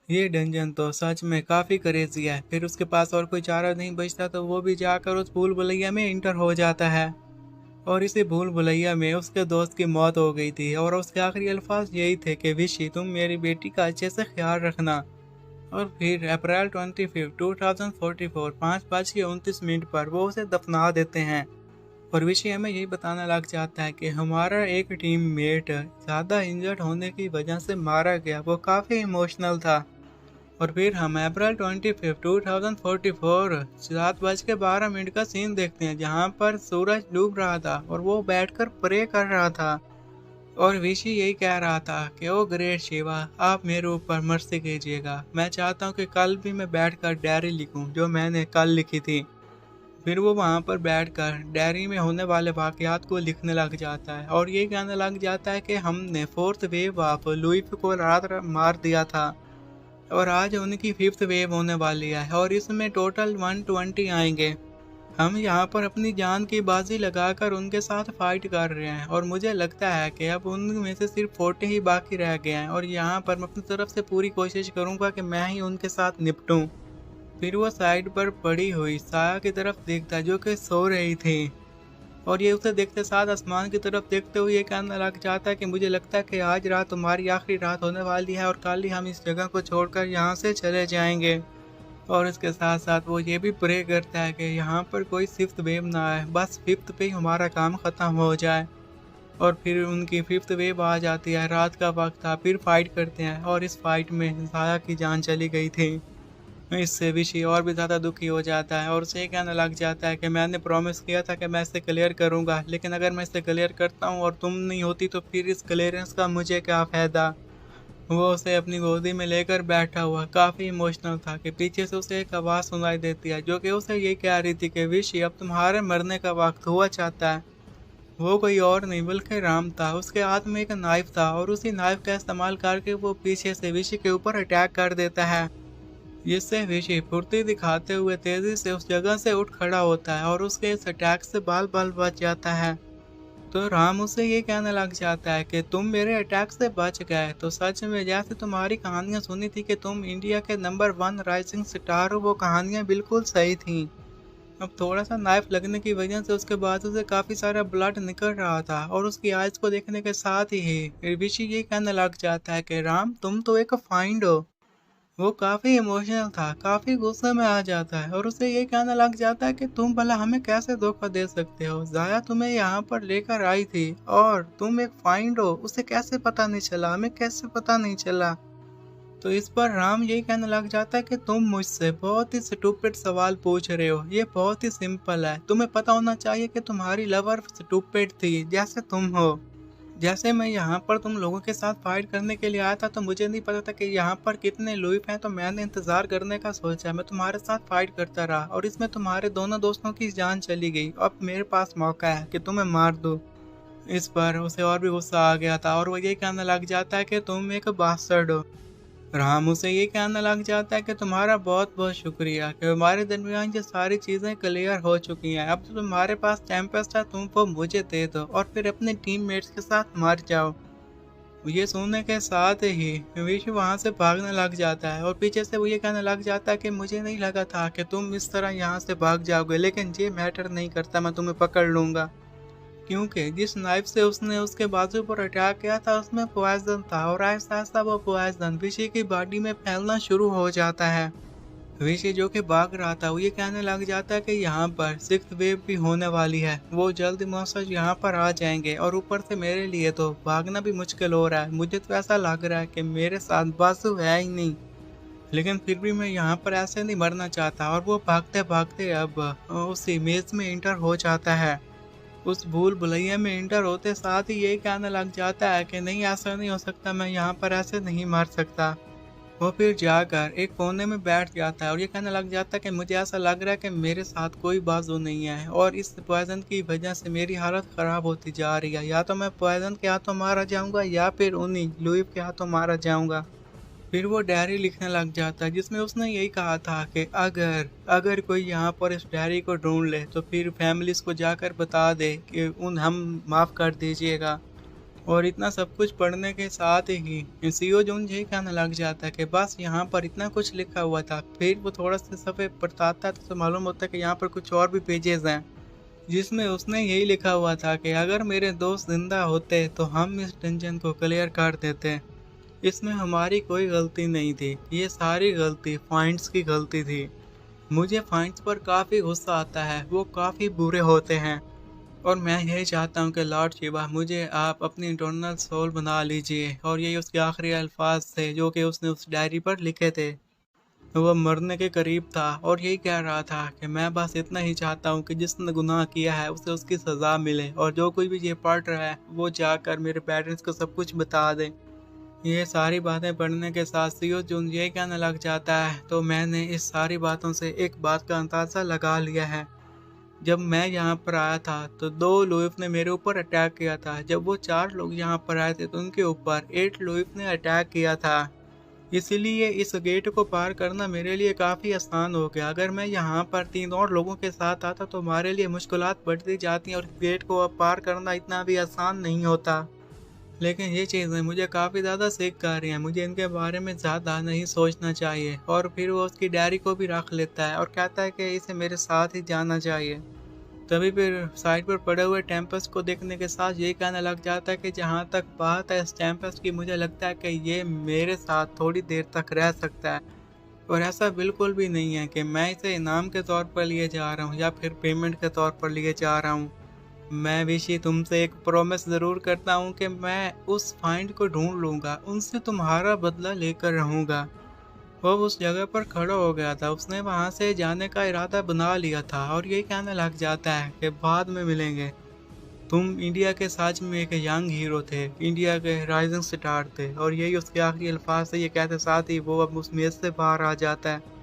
ये डंजन तो सच में काफ़ी क्रेजी है। फिर उसके पास और कोई चारा नहीं बचता तो वो भी जाकर उस भूल भुलैया में इंटर हो जाता है। और इसी भूल भुलैया में उसके दोस्त की मौत हो गई थी और उसके आखिरी अल्फाज यही थे कि विशी तुम मेरी बेटी का अच्छे से ख्याल रखना। और फिर अप्रैल 25, 2044, 5:29 पर वो उसे दफना देते हैं। और विशी हमें यही बताने लग जाता है कि हमारा एक टीम मेट ज़्यादा इंजर्ड होने की वजह से मारा गया। वो काफ़ी इमोशनल था। और फिर हम अप्रैल 25, 2044, 7:12 का सीन देखते हैं जहाँ पर सूरज डूब रहा था और वो बैठकर प्रे कर रहा था। और विशी यही कह रहा था कि ओ ग्रेट शिवा, आप मेरे ऊपर मर्सी कीजिएगा। मैं चाहता हूँ कि कल भी मैं बैठकर डायरी लिखूं जो मैंने कल लिखी थी। फिर वो वहाँ पर बैठकर डायरी में होने वाले वाकयात को लिखने लग जाता है और ये कहने लग जाता है कि हमने 4th वेव ऑफ लुइस को रात मार दिया था और आज उनकी 5th वेव होने वाली है और इसमें टोटल 120 आएंगे। हम यहाँ पर अपनी जान की बाजी लगाकर उनके साथ फाइट कर रहे हैं और मुझे लगता है कि अब उनमें से सिर्फ 40 ही बाकी रह गए हैं और यहाँ पर मैं अपनी तरफ से पूरी कोशिश करूँगा कि मैं ही उनके साथ निपटूँ। फिर वो साइड पर पड़ी हुई साया की तरफ देखता जो कि सो रही थी और ये उसे देखते साथ आसमान की तरफ देखते हुए ये कहने लग जाता है कि मुझे लगता है कि आज रात तुम्हारी आखिरी रात होने वाली है और कल ही हम इस जगह को छोड़कर यहाँ से चले जाएंगे। और इसके साथ साथ वो ये भी प्रे करता है कि यहाँ पर कोई 5th वेव ना आए, बस 5th पे ही हमारा काम ख़त्म हो जाए। और फिर उनकी 5th वेव आ जाती है। रात का वक्त था। फिर फाइट करते हैं और इस फाइट में साया की जान चली गई थी। इससे विशी और भी ज़्यादा दुखी हो जाता है और उसे कहने लग जाता है कि मैंने प्रॉमिस किया था कि मैं इसे क्लियर करूँगा, लेकिन अगर मैं इसे क्लियर करता हूँ और तुम नहीं होती तो फिर इस क्लियरेंस का मुझे क्या फ़ायदा। वो उसे अपनी गोदी में लेकर बैठा हुआ काफ़ी इमोशनल था कि पीछे से उसे एक आवाज़ सुनाई देती है जो कि उसे ये कह रही थी कि विशी अब तुम्हारे मरने का वक्त हुआ चाहता है। वो कोई और नहीं बल्कि राम था। उसके हाथ में एक नाइफ था और उसी नाइफ का इस्तेमाल करके वो पीछे से विशी के ऊपर अटैक कर देता है, जिससे विशी फुर्ती दिखाते हुए तेजी से उस जगह से उठ खड़ा होता है और उसके इस अटैक से बाल बाल बच जाता है। तो राम उसे ये कहने लग जाता है कि तुम मेरे अटैक से बच गए तो सच में जैसे तुम्हारी कहानियां सुनी थी कि तुम इंडिया के नंबर 1 राइजिंग स्टार हो, वो कहानियां बिल्कुल सही थी। अब थोड़ा सा नाइफ लगने की वजह से उसके बाजू से काफ़ी सारा ब्लड निकल रहा था और उसकी आइज को देखने के साथ ही ऋषि ये कहने लग जाता है कि राम तुम तो एक फाइंड हो। वो काफ़ी इमोशनल था, काफ़ी गुस्से में आ जाता है और उसे ये कहने लग जाता है कि तुम भला हमें कैसे धोखा दे सकते हो? ज़ाया तुम्हें यहाँ पर लेकर आई थी और तुम एक फाइंड हो, उसे कैसे पता नहीं चला? हमें कैसे पता नहीं चला? तो इस पर राम यही कहने लग जाता है कि तुम मुझसे बहुत ही स्टूपिड सवाल पूछ रहे हो। ये बहुत ही सिंपल है। तुम्हें पता होना चाहिए कि तुम्हारी लवर स्टूपिड थी, जैसे तुम हो। जैसे मैं यहाँ पर तुम लोगों के साथ फाइट करने के लिए आया था तो मुझे नहीं पता था कि यहाँ पर कितने लुइफ हैं, तो मैंने इंतजार करने का सोचा। मैं तुम्हारे साथ फाइट करता रहा और इसमें तुम्हारे दोनों दोस्तों की जान चली गई। अब मेरे पास मौका है कि तुम्हें मार दूं। इस पर उसे और भी गुस्सा आ गया था और वो ये कहने लग जाता है कि तुम एक बास्टर्ड हो। राम उसे ये कहने लग जाता है कि तुम्हारा बहुत बहुत शुक्रिया कि हमारे दरमियान ये सारी चीज़ें क्लियर हो चुकी हैं। अब तो तुम्हारे पास टेम्पेस्ट है, तुम वो मुझे दे दो और फिर अपने टीममेट्स के साथ मर जाओ। ये सुनने के साथ ही विश वहाँ से भागने लग जाता है और पीछे से वो ये कहने लग जाता है कि मुझे नहीं लगा था कि तुम इस तरह यहाँ से भाग जाओगे, लेकिन ये मैटर नहीं करता, मैं तुम्हें पकड़ लूँगा। क्योंकि जिस नाइफ से उसने उसके बाजू पर अटैक किया था उसमें पॉइजन था और आहिस्ता आहिस्ता वो पॉइजन विशी की बॉडी में फैलना शुरू हो जाता है। विशी जो कि भाग रहा था वो ये कहने लग जाता है कि यहाँ पर सिक्स्थ वेव भी होने वाली है, वो जल्द मौसम यहाँ पर आ जाएंगे और ऊपर से मेरे लिए तो भागना भी मुश्किल हो रहा है। मुझे तो ऐसा लग रहा है कि मेरे साथ बासु है ही नहीं, लेकिन फिर भी मैं यहाँ पर ऐसे नहीं मरना चाहता। और वो भागते भागते अब उस इमेज में इंटर हो जाता है। उस भूल भुलैया में इंटर होते साथ ही यही कहने लग जाता है कि नहीं, ऐसा नहीं हो सकता, मैं यहाँ पर ऐसे नहीं मार सकता। वो फिर जाकर एक कोने में बैठ जाता है और ये कहने लग जाता है कि मुझे ऐसा लग रहा है कि मेरे साथ कोई बाजू नहीं है और इस पॉइजन की वजह से मेरी हालत ख़राब होती जा रही है। या तो मैं पॉइजन के हाथों मारा जाऊंगा या फिर उन्हीं लुइफ के हाथों मारा जाऊंगा। फिर वो डायरी लिखने लग जाता है जिसमें उसने यही कहा था कि अगर अगर कोई यहाँ पर इस डायरी को ढूंढ ले तो फिर फैमिलीज को जाकर बता दे कि उन हम माफ़ कर दीजिएगा। और इतना सब कुछ पढ़ने के साथ ही सीओ जून यही कहने लग जाता है कि बस यहाँ पर इतना कुछ लिखा हुआ था। फिर वो थोड़ा सा सफ़े पढ़ता है तो मालूम होता है कि यहाँ पर कुछ और भी पेजेस हैं जिसमें उसने यही लिखा हुआ था कि अगर मेरे दोस्त जिंदा होते तो हम इस डंजन को क्लियर कर देते। इसमें हमारी कोई गलती नहीं थी, ये सारी गलती फाइंड्स की गलती थी। मुझे फाइंड्स पर काफ़ी गुस्सा आता है, वो काफ़ी बुरे होते हैं और मैं यही चाहता हूँ कि लॉर्ड शिवा मुझे आप अपनी इंटरनल सोल बना लीजिए। और यही उसके आखिरी अल्फाज थे जो कि उसने उस डायरी पर लिखे थे। वो मरने के करीब था और यही कह रहा था कि मैं बस इतना ही चाहता हूँ कि जिसने गुनाह किया है उसे उसकी सज़ा मिले और जो कोई भी ये पढ़ रहा है वो जाकर मेरे पेरेंट्स को सब कुछ बता दे। ये सारी बातें पढ़ने के साथ सीओ जून ये कहने लग जाता है तो मैंने इस सारी बातों से एक बात का अंदाज़ा लगा लिया है। जब मैं यहाँ पर आया था तो 2 लुइफ ने मेरे ऊपर अटैक किया था। जब वो 4 लोग यहाँ पर आए थे तो उनके ऊपर 8 लुइफ ने अटैक किया था। इसीलिए इस गेट को पार करना मेरे लिए काफ़ी आसान हो गया। अगर मैं यहाँ पर 3 और लोगों के साथ आता तो हमारे लिए मुश्किलात बढ़ती जाती और गेट को अब पार करना इतना भी आसान नहीं होता। लेकिन ये चीज़ें मुझे काफ़ी ज़्यादा सीख कर रही हैं, मुझे इनके बारे में ज़्यादा नहीं सोचना चाहिए। और फिर वो उसकी डायरी को भी रख लेता है और कहता है कि इसे मेरे साथ ही जाना चाहिए। तभी फिर साइड पर पड़े हुए टेम्पेस्ट को देखने के साथ ये कहने लग जाता है कि जहाँ तक बात है इस टेम्पेस्ट की, मुझे लगता है कि ये मेरे साथ थोड़ी देर तक रह सकता है। और ऐसा बिल्कुल भी नहीं है कि मैं इसे इनाम के तौर पर लिए जा रहा हूँ या फिर पेमेंट के तौर पर लिए जा रहा हूँ। मैं विशी तुमसे एक प्रॉमिस ज़रूर करता हूँ कि मैं उस फाइंड को ढूंढ लूँगा, उनसे तुम्हारा बदला लेकर रहूँगा। वो उस जगह पर खड़ा हो गया था, उसने वहाँ से जाने का इरादा बना लिया था और यही कहने लग जाता है कि बाद में मिलेंगे। तुम इंडिया के सच में एक यंग हीरो थे, इंडिया के राइजिंग स्टार थे। और यही उसके आखिरी अल्फाज से ये कहते साथ ही वो अब उस मेज से बाहर आ जाता है।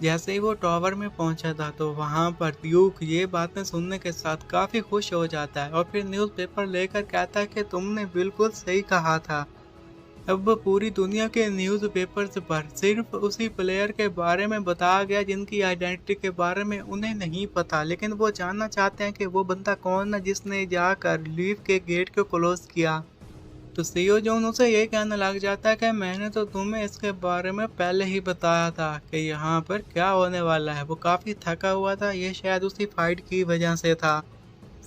जैसे ही वो टावर में पहुंचा था तो वहां पर ड्यूक ये बातें सुनने के साथ काफ़ी खुश हो जाता है और फिर न्यूज़पेपर लेकर कहता है कि तुमने बिल्कुल सही कहा था। अब पूरी दुनिया के न्यूज़पेपर्स पर सिर्फ उसी प्लेयर के बारे में बताया गया जिनकी आइडेंटिटी के बारे में उन्हें नहीं पता, लेकिन वो जानना चाहते हैं कि वो बंदा कौन है जिसने जाकर लीव के गेट को क्लोज किया। तो सीओ जॉन उसे ये कहने लग जाता है कि मैंने तो तुम्हें इसके बारे में पहले ही बताया था कि यहाँ पर क्या होने वाला है। वो काफ़ी थका हुआ था, ये शायद उसी फाइट की वजह से था।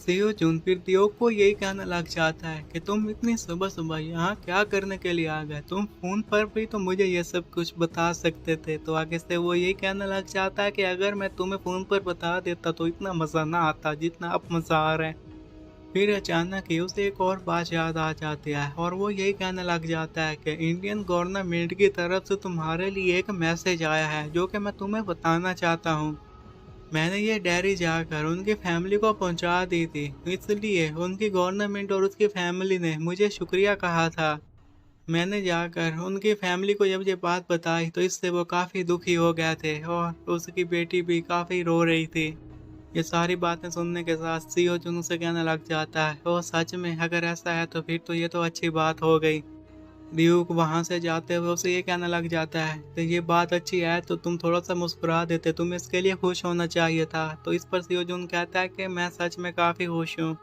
सीओ जून फिर दियोक को यही कहना लग जाता है कि तुम इतनी सुबह सुबह यहाँ क्या करने के लिए आ गए, तुम फोन पर भी तो मुझे ये सब कुछ बता सकते थे। तो आगे से वो यही कहने लग जाता है कि अगर मैं तुम्हें फोन पर बता देता तो इतना मजा ना आता जितना अब मजा आ रहा है। फिर अचानक ही उसे एक और बात याद आ जाती है और वो यही कहने लग जाता है कि इंडियन गवर्नमेंट की तरफ से तुम्हारे लिए एक मैसेज आया है जो कि मैं तुम्हें बताना चाहता हूँ। मैंने ये डायरी जाकर उनकी फैमिली को पहुंचा दी थी, इसलिए उनकी गवर्नमेंट और उसकी फैमिली ने मुझे शुक्रिया कहा था। मैंने जाकर उनकी फैमिली को जब ये बात बताई तो इससे वो काफ़ी दुखी हो गए थे और उसकी बेटी भी काफ़ी रो रही थी। ये सारी बातें सुनने के साथ सीओ जुनू से कहने लग जाता है, ओ सच में अगर ऐसा है तो फिर तो ये तो अच्छी बात हो गई। ड्यूक वहां से जाते हुए उसे ये कहना लग जाता है, तो ये बात अच्छी है तो तुम थोड़ा सा मुस्कुरा देते, तुम्हें इसके लिए खुश होना चाहिए था। तो इस पर सीओ जुन कहता है कि मैं सच में काफ़ी खुश हूँ।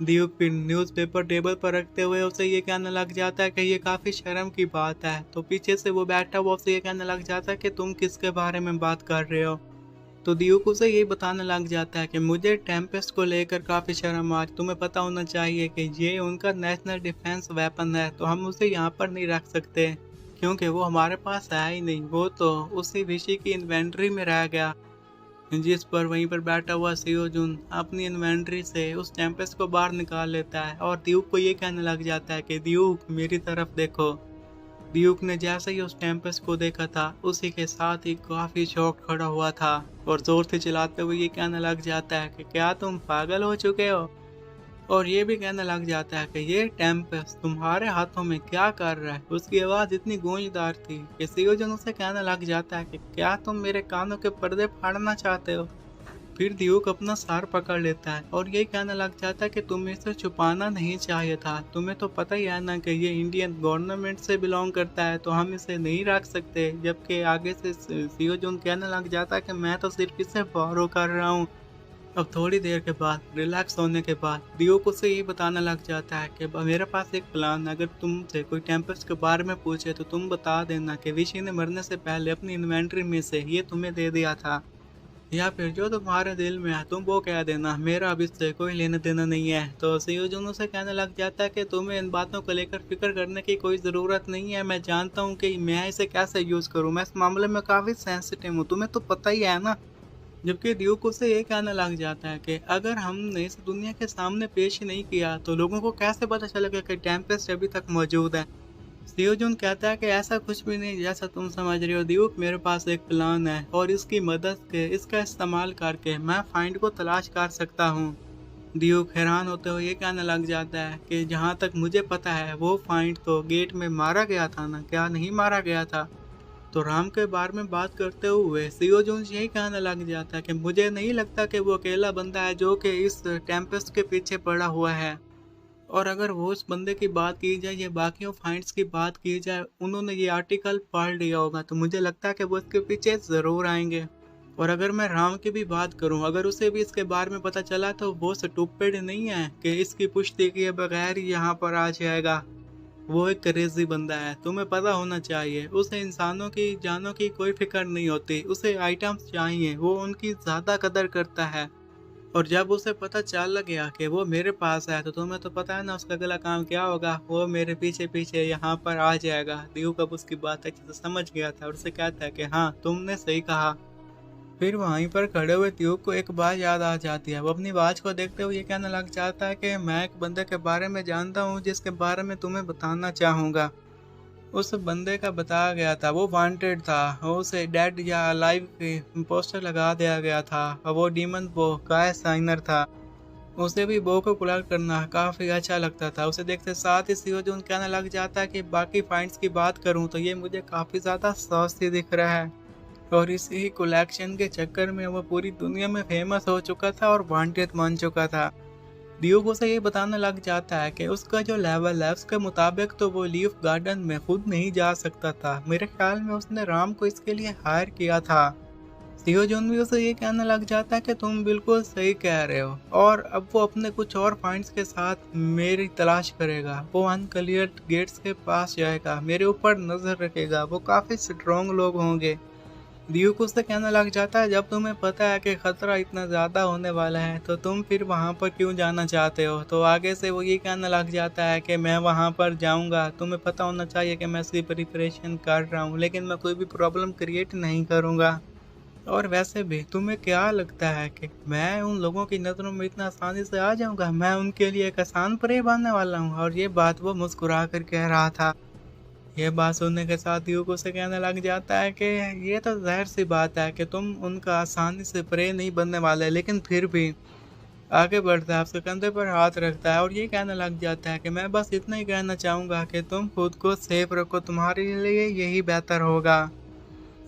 ड्यूक फिर न्यूज़पेपर टेबल पर रखते हुए उसे ये कहने लग जाता है कि ये काफ़ी शर्म की बात है। तो पीछे से वो बैठा हुआ उसे ये कहने लग जाता है कि तुम किसके बारे में बात कर रहे हो। तो ड्यूक उसे यही बताने लग जाता है कि मुझे टेम्पेस्ट को लेकर काफ़ी शर्म आ, तुम्हें पता होना चाहिए कि ये उनका नेशनल डिफेंस वेपन है, तो हम उसे यहाँ पर नहीं रख सकते क्योंकि वो हमारे पास है ही नहीं, वो तो उसी विषय की इन्वेंट्री में रह गया। जिस पर वहीं पर बैठा हुआ सीओ जुन अपनी इन्वेंट्री से उस टेम्पेस्ट को बाहर निकाल लेता है और ड्यूक को ये कहने लग जाता है कि ड्यूक मेरी तरफ देखो। ड्यूक ने जैसे ही उस टेम्पेस्ट को देखा था उसी के साथ ही काफी शॉक खड़ा हुआ था और जोर से चिल्लाते हुए ये कहने लग जाता है कि क्या तुम पागल हो चुके हो। और ये भी कहने लग जाता है कि ये टेम्पेस्ट तुम्हारे हाथों में क्या कर रहा है। उसकी आवाज इतनी गूंजदार थी कि सीओजन उसे कहने लग जाता है कि क्या तुम मेरे कानों के पर्दे फाड़ना चाहते हो। फिर ड्यूक अपना सार पकड़ लेता है और यही कहने लग जाता है कि तुम्हें इसे छुपाना नहीं चाहिए था, तुम्हें तो पता ही है ना कि ये इंडियन गवर्नमेंट से बिलोंग करता है तो हम इसे नहीं रख सकते। जबकि आगे से सीओ जोन कहने लग जाता है कि मैं तो सिर्फ इसे बोरो कर रहा हूँ। अब थोड़ी देर के बाद रिलैक्स होने के बाद ड्यूक उसे यही बताने लग जाता है कि मेरे पास एक प्लान, अगर तुमसे कोई टेम्पेस्ट के बारे में पूछे तो तुम बता देना कि विशी ने मरने से पहले अपनी इन्वेंट्री में से ये तुम्हें दे दिया था, या फिर जो तुम्हारे दिल में है तुम वो कह देना, मेरा अब इससे कोई लेना देना नहीं है। तो सीओजन से कहने लग जाता है कि तुम्हें इन बातों को लेकर फिक्र करने की कोई ज़रूरत नहीं है, मैं जानता हूँ कि मैं इसे कैसे यूज़ करूँ, मैं इस मामले में काफ़ी सेंसिटिव हूँ, तुम्हें तो पता ही है ना। जबकि ड्यूक उसे ये कहने लग जाता है कि अगर हमने इस दुनिया के सामने पेश नहीं किया तो लोगों को कैसे पता चलेगा कि टेम्पेस्ट अभी तक मौजूद है। सीओजन कहता है कि ऐसा कुछ भी नहीं जैसा तुम समझ रहे हो ड्यूक, मेरे पास एक प्लान है और इसकी मदद से इसका इस्तेमाल करके मैं फाइंड को तलाश कर सकता हूँ। ड्यूक हैरान होते हुए ये कहने लग जाता है कि जहाँ तक मुझे पता है वो फाइंड तो गेट में मारा गया था ना, क्या नहीं मारा गया था। तो राम के बारे में बात करते हुए सीओजन यही कहने लग जाता है कि मुझे नहीं लगता कि वो अकेला बंदा है जो कि इस टेम्पेस्ट के पीछे पड़ा हुआ है। और अगर वो उस बंदे की बात की जाए या बाकियों फाइंड्स की बात की जाए, उन्होंने ये आर्टिकल पढ़ लिया होगा तो मुझे लगता है कि वो इसके पीछे ज़रूर आएंगे। और अगर मैं राम की भी बात करूं, अगर उसे भी इसके बारे में पता चला तो वो स्टूपिड नहीं है कि इसकी पुष्टि किए बगैर ही यहाँ पर आ जाएगा। वो एक क्रेजी बंदा है, तुम्हें पता होना चाहिए, उसे इंसानों की जानों की कोई फिक्र नहीं होती, उसे आइटम्स चाहिए, वो उनकी ज़्यादा कदर करता है। और जब उसे पता चल गया कि वो मेरे पास है तो तुम्हें तो पता है ना उसका अगला काम क्या होगा, वो मेरे पीछे पीछे यहाँ पर आ जाएगा। ड्यूक अब उसकी बात अच्छे से समझ गया था और उसे कहता है कि हाँ तुमने सही कहा। फिर वहीं पर खड़े हुए ड्यूक को एक बात याद आ जाती है, वो अपनी वॉच को देखते हुए ये कहने लग जाता है कि मैं एक बंदे के बारे में जानता हूँ जिसके बारे में तुम्हें बताना चाहूँगा। उस बंदे का बताया गया था वो वांटेड था, उसे डेड या अलाइव की पोस्टर लगा दिया गया था और वो डीमन बो का साइनर था। उसे भी बो को कलेक्ट करना काफ़ी अच्छा लगता था। उसे देखते साथ ही सीओजन कहने लग जाता है कि बाकी फाइंड्स की बात करूं तो ये मुझे काफ़ी ज़्यादा सस्ती दिख रहा है और इसी कलेक्शन के चक्कर में वो पूरी दुनिया में फेमस हो चुका था और वांटेड बन चुका था। ड्यूक उसे ये बताने लग जाता है कि उसका जो लेवल है उसके मुताबिक तो वो लीफ गार्डन में खुद नहीं जा सकता था, मेरे ख्याल में उसने राम को इसके लिए हायर किया था। सीओजन भी उसे ये कहने लग जाता है कि तुम बिल्कुल सही कह रहे हो और अब वो अपने कुछ और पॉइंट्स के साथ मेरी तलाश करेगा, वो अनक्लियर्ड गेट्स के पास जाएगा, मेरे ऊपर नजर रखेगा, वो काफ़ी स्ट्रॉन्ग लोग होंगे ड्यूक उससे कहने लग जाता है, जब तुम्हें पता है कि खतरा इतना ज़्यादा होने वाला है तो तुम फिर वहाँ पर क्यों जाना चाहते हो। तो आगे से वो ये कहने लग जाता है कि मैं वहाँ पर जाऊँगा, तुम्हें पता होना चाहिए कि मैं इसकी प्रिपरेशन कर रहा हूँ, लेकिन मैं कोई भी प्रॉब्लम क्रिएट नहीं करूँगा। और वैसे भी तुम्हें क्या लगता है कि मैं उन लोगों की नज़रों में इतना आसानी से आ जाऊँगा? मैं उनके लिए एक आसान प्रे बनने वाला हूँ। और ये बात वो मुस्कुरा कर कह रहा था। ये बात सुनने के साथ यूको से कहने लग जाता है कि ये तो ज़ाहिर सी बात है कि तुम उनका आसानी से प्रे नहीं बनने वाले, लेकिन फिर भी आगे बढ़ता है, आपके कंधे पर हाथ रखता है और ये कहने लग जाता है कि मैं बस इतना ही कहना चाहूँगा कि तुम खुद को सेफ रखो, तुम्हारे लिए यही बेहतर होगा।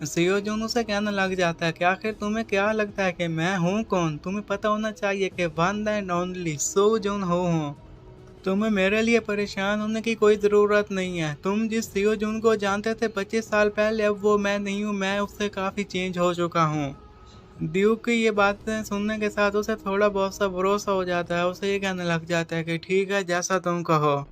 सीओ जून उसे कहने लग जाता है कि आखिर तुम्हें क्या लगता है कि मैं हूँ कौन? तुम्हें पता होना चाहिए कि वन एंड ओनली सो जून हो हूँ। तुम्हें मेरे लिए परेशान होने की कोई ज़रूरत नहीं है। तुम जिस सीओ जून को जानते थे 25 साल पहले, अब वो मैं नहीं हूँ, मैं उससे काफ़ी चेंज हो चुका हूँ। ड्यूक की ये बातें सुनने के साथ उसे थोड़ा बहुत सा भरोसा हो जाता है। उसे ये कहने लग जाता है कि ठीक है, जैसा तुम कहो।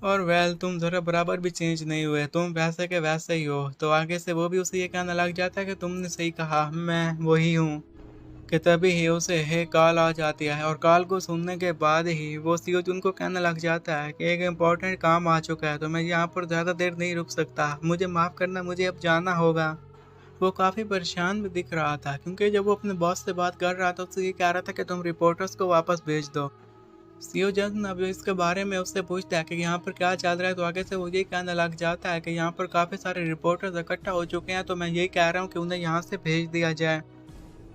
और वेल, तुम ज़रा बराबर भी चेंज नहीं हुए, तुम वैसे के वैसे ही हो। तो आगे से वो भी उसे ये कहने लग जाता है कि तुमने सही कहा, मैं वही हूँ। कि तभी ही उसे हे कॉल आ जाती है और कॉल को सुनने के बाद ही वो सीओ उनको कहने लग जाता है कि एक इम्पोर्टेंट काम आ चुका है, तो मैं यहाँ पर ज़्यादा देर नहीं रुक सकता, मुझे माफ़ करना, मुझे अब जाना होगा। वो काफ़ी परेशान भी दिख रहा था, क्योंकि जब वो अपने बॉस से बात कर रहा था उससे ये कह रहा था कि तुम रिपोर्टर्स को वापस भेज दो। सीओ जन अब इसके बारे में उससे पूछता है कि यहाँ पर क्या चल रहा है, तो आगे से वो ये कहने लग जाता है कि यहाँ पर काफ़ी सारे रिपोर्टर्स इकट्ठा हो चुके हैं, तो मैं यही कह रहा हूँ कि उन्हें यहाँ से भेज दिया जाए।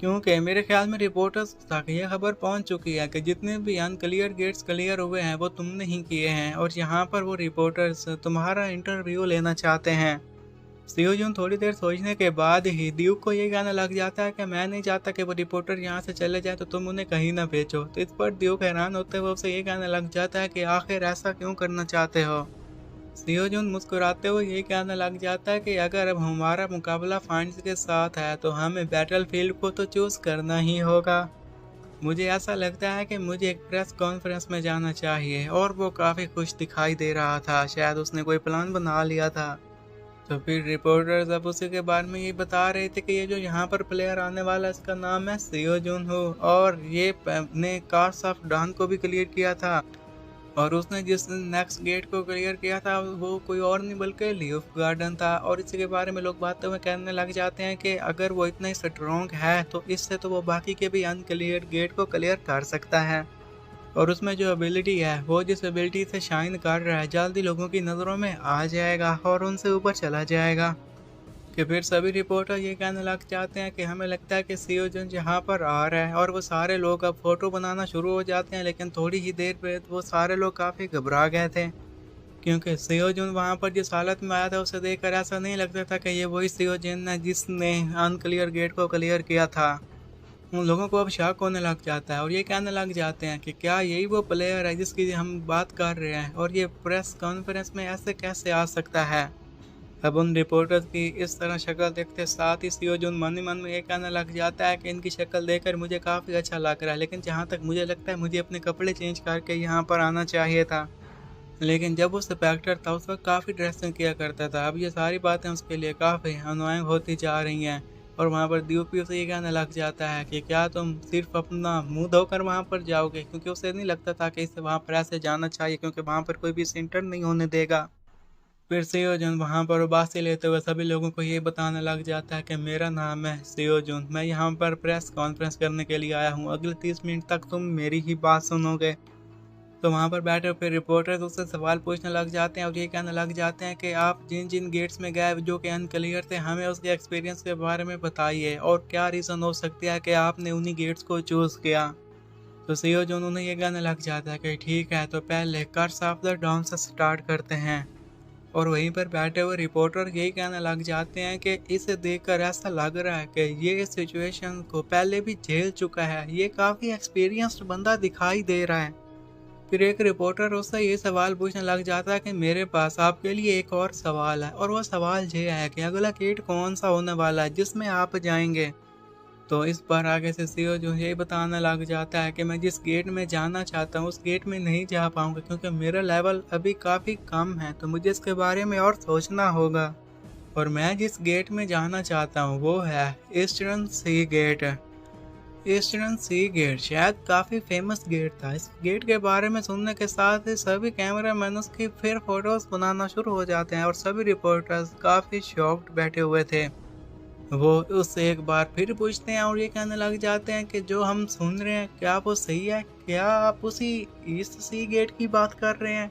क्योंकि मेरे ख्याल में रिपोर्टर्स तक ये खबर पहुंच चुकी है कि जितने भी अनक्लियर गेट्स क्लियर हुए हैं वो तुमने ही किए हैं, और यहाँ पर वो रिपोर्टर्स तुम्हारा इंटरव्यू लेना चाहते हैं। सियोजून थोड़ी देर सोचने के बाद ही ड्यूक को ये कहने लग जाता है कि मैं नहीं चाहता कि वो रिपोर्टर यहाँ से चले जाए, तो तुम उन्हें कहीं ना भेजो। तो इस पर ड्यूक हैरान होते हुए उसे ये कहने लग जाता है कि आखिर ऐसा क्यों करना चाहते हो। सियोजून मुस्कुराते हुए ये कहने लग जाता है कि अगर अब हमारा मुकाबला फाइंड्स के साथ है तो हमें बैटलफील्ड को तो चूज करना ही होगा। मुझे ऐसा लगता है कि मुझे एक प्रेस कॉन्फ्रेंस में जाना चाहिए। और वो काफ़ी खुश दिखाई दे रहा था, शायद उसने कोई प्लान बना लिया था। तो फिर रिपोर्टर्स अब उसी के बारे में ये बता रहे थे कि ये जो यहाँ पर प्लेयर आने वाला है इसका नाम है सियो जून हो, और ये ने कार्स ऑफ डॉन को भी क्लियर किया था। और उसने जिस नेक्स्ट गेट को क्लियर किया था वो कोई और नहीं बल्कि लीफ गार्डन था। और इसी के बारे में लोग बातें में कहने लग जाते हैं कि अगर वो इतना ही स्ट्रॉन्ग है तो इससे तो वो बाकी के भी अनक्लियर गेट को क्लियर कर सकता है। और उसमें जो एबिलिटी है, वो जिस एबिलिटी से शाइन कर रहा है, जल्दी लोगों की नज़रों में आ जाएगा और उनसे ऊपर चला जाएगा। कि फिर सभी रिपोर्टर ये कहने लग जाते हैं कि हमें लगता है कि सीओ जन यहाँ पर आ रहा है। और वो सारे लोग अब फोटो बनाना शुरू हो जाते हैं, लेकिन थोड़ी ही देर बाद वो सारे लोग काफ़ी घबरा गए थे, क्योंकि सीओ जन वहाँ पर जिस हालत में आया था उसे देखकर ऐसा नहीं लगता था कि ये वही सीओ जन है जिसने अनक्लियर गेट को क्लियर किया था। उन लोगों को अब शक होने लग जाता है और ये कहने लग जाते हैं कि क्या यही वो प्लेयर है जिसकी हम बात कर रहे हैं, और ये प्रेस कॉन्फ्रेंस में ऐसे कैसे आ सकता है। अब उन रिपोर्टर्स की इस तरह शक्ल देखते साथ ही सियोजून मन ही मन में ये कहने लग जाता है कि इनकी शक्ल देखकर मुझे काफ़ी अच्छा लग रहा है, लेकिन जहाँ तक मुझे लगता है मुझे अपने कपड़े चेंज करके यहाँ पर आना चाहिए था। लेकिन जब वो स्पेक्टर था उस वक्त काफ़ी ड्रेसिंग किया करता था। अब ये सारी बातें उसके लिए काफ़ी अनोइंग होती जा रही हैं। और वहाँ पर डीओपी उसे ये कहने लग जाता है कि क्या तुम सिर्फ अपना मुंह धोकर वहाँ पर जाओगे, क्योंकि उसे नहीं लगता था कि इसे वहाँ पर ऐसे जाना चाहिए, क्योंकि वहाँ पर कोई भी सेंटर नहीं होने देगा। फिर सियोजन वहाँ पर उबासी लेते हुए सभी लोगों को ये बताने लग जाता है कि मेरा नाम है सियोजून, मैं यहाँ पर प्रेस कॉन्फ्रेंस करने के लिए आया हूँ, अगले 30 मिनट तक तुम मेरी ही बात सुनोगे। तो वहाँ पर बैठे फिर रिपोर्टर्स उससे सवाल पूछने लग जाते हैं और ये कहने लग जाते हैं कि आप जिन जिन गेट्स में गए जो कि अनक्लियर थे, हमें उसके एक्सपीरियंस के बारे में बताइए और क्या रीज़न हो सकता है कि आपने उन्हीं गेट्स को चूज़ किया। तो सियोजून उन्हें ये कहने लग जाता है कि ठीक है, तो पहले कर्स ऑफ द डॉन से स्टार्ट करते हैं। और वहीं पर बैठे हुए रिपोर्टर यही कहने लग जाते हैं कि इसे देखकर ऐसा लग रहा है कि ये इस सिचुएशन को पहले भी झेल चुका है, ये काफ़ी एक्सपीरियंस्ड बंदा दिखाई दे रहा है। फिर एक रिपोर्टर उससे ये सवाल पूछने लग जाता है कि मेरे पास आपके लिए एक और सवाल है, और वो सवाल ये है कि अगला गेट कौन सा होने वाला है जिसमें आप जाएंगे। तो इस पर आगे से सीओ जो यही बताने लग जाता है कि मैं जिस गेट में जाना चाहता हूँ उस गेट में नहीं जा पाऊँगा, क्योंकि मेरा लेवल अभी काफ़ी कम है, तो मुझे इसके बारे में और सोचना होगा। और मैं जिस गेट में जाना चाहता हूँ वो है ईस्टर्न सी गेट। ईस्टर्न सी गेट शायद काफ़ी फेमस गेट था। इस गेट के बारे में सुनने के साथ ही सभी कैमरामैन उसकी फिर फोटोज बनाना शुरू हो जाते हैं और सभी रिपोर्टर्स काफ़ी शॉक्ड बैठे हुए थे। वो उससे एक बार फिर पूछते हैं और ये कहने लग जाते हैं कि जो हम सुन रहे हैं क्या वो सही है? क्या आप उसी ईस्ट सी गेट की बात कर रहे हैं?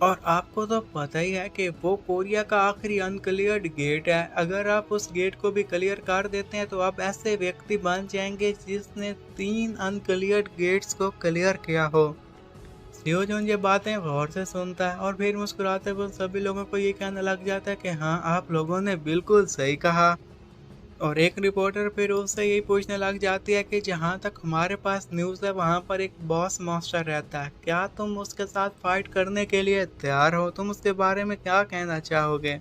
और आपको तो पता ही है कि वो कोरिया का आखिरी अनक्लियर्ड गेट है। अगर आप उस गेट को भी क्लियर कर देते हैं तो आप ऐसे व्यक्ति बन जाएंगे जिसने 3 अनक्लियर्ड गेट्स को क्लियर किया हो। सियोजून ये बातें गौर से सुनता है और फिर मुस्कुराते हुए सभी लोगों को ये कहने लग जाता है कि हाँ, आप लोगों ने बिल्कुल सही कहा। और एक रिपोर्टर फिर उससे यही पूछने लग जाती है कि जहाँ तक हमारे पास न्यूज़ है वहाँ पर एक बॉस मॉन्स्टर रहता है, क्या तुम उसके साथ फाइट करने के लिए तैयार हो? तुम उसके बारे में क्या कहना चाहोगे?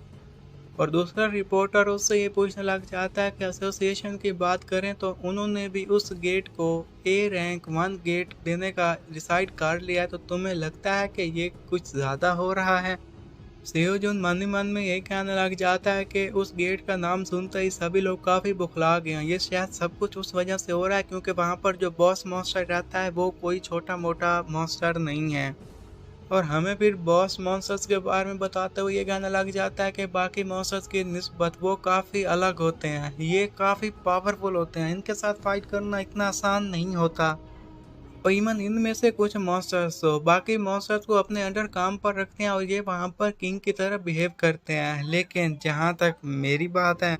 और दूसरा रिपोर्टर उससे ये पूछने लग जाता है कि एसोसिएशन की बात करें तो उन्होंने भी उस गेट को ए रैंक 1 गेट देने का डिसाइड कर लिया है, तो तुम्हें लगता है कि ये कुछ ज़्यादा हो रहा है? सेयोजून मन ही मन में यही कहने लग जाता है कि उस गेट का नाम सुनते ही सभी लोग काफ़ी बुखला गए हैं। ये शायद सब कुछ उस वजह से हो रहा है क्योंकि वहाँ पर जो बॉस मॉन्स्टर रहता है वो कोई छोटा मोटा मॉन्स्टर नहीं है। और हमें फिर बॉस मॉन्स्टर्स के बारे में बताते हुए ये कहने लग जाता है कि बाकी मॉन्स्टर्स की निस्बत वो काफ़ी अलग होते हैं, ये काफ़ी पावरफुल होते हैं, इनके साथ फाइट करना इतना आसान नहीं होता। और इवन इनमें से कुछ मॉन्स्टर्स तो बाकी मॉन्स्टर्स को अपने अंडर काम पर रखते हैं और ये वहाँ पर किंग की तरह बिहेव करते हैं। लेकिन जहाँ तक मेरी बात है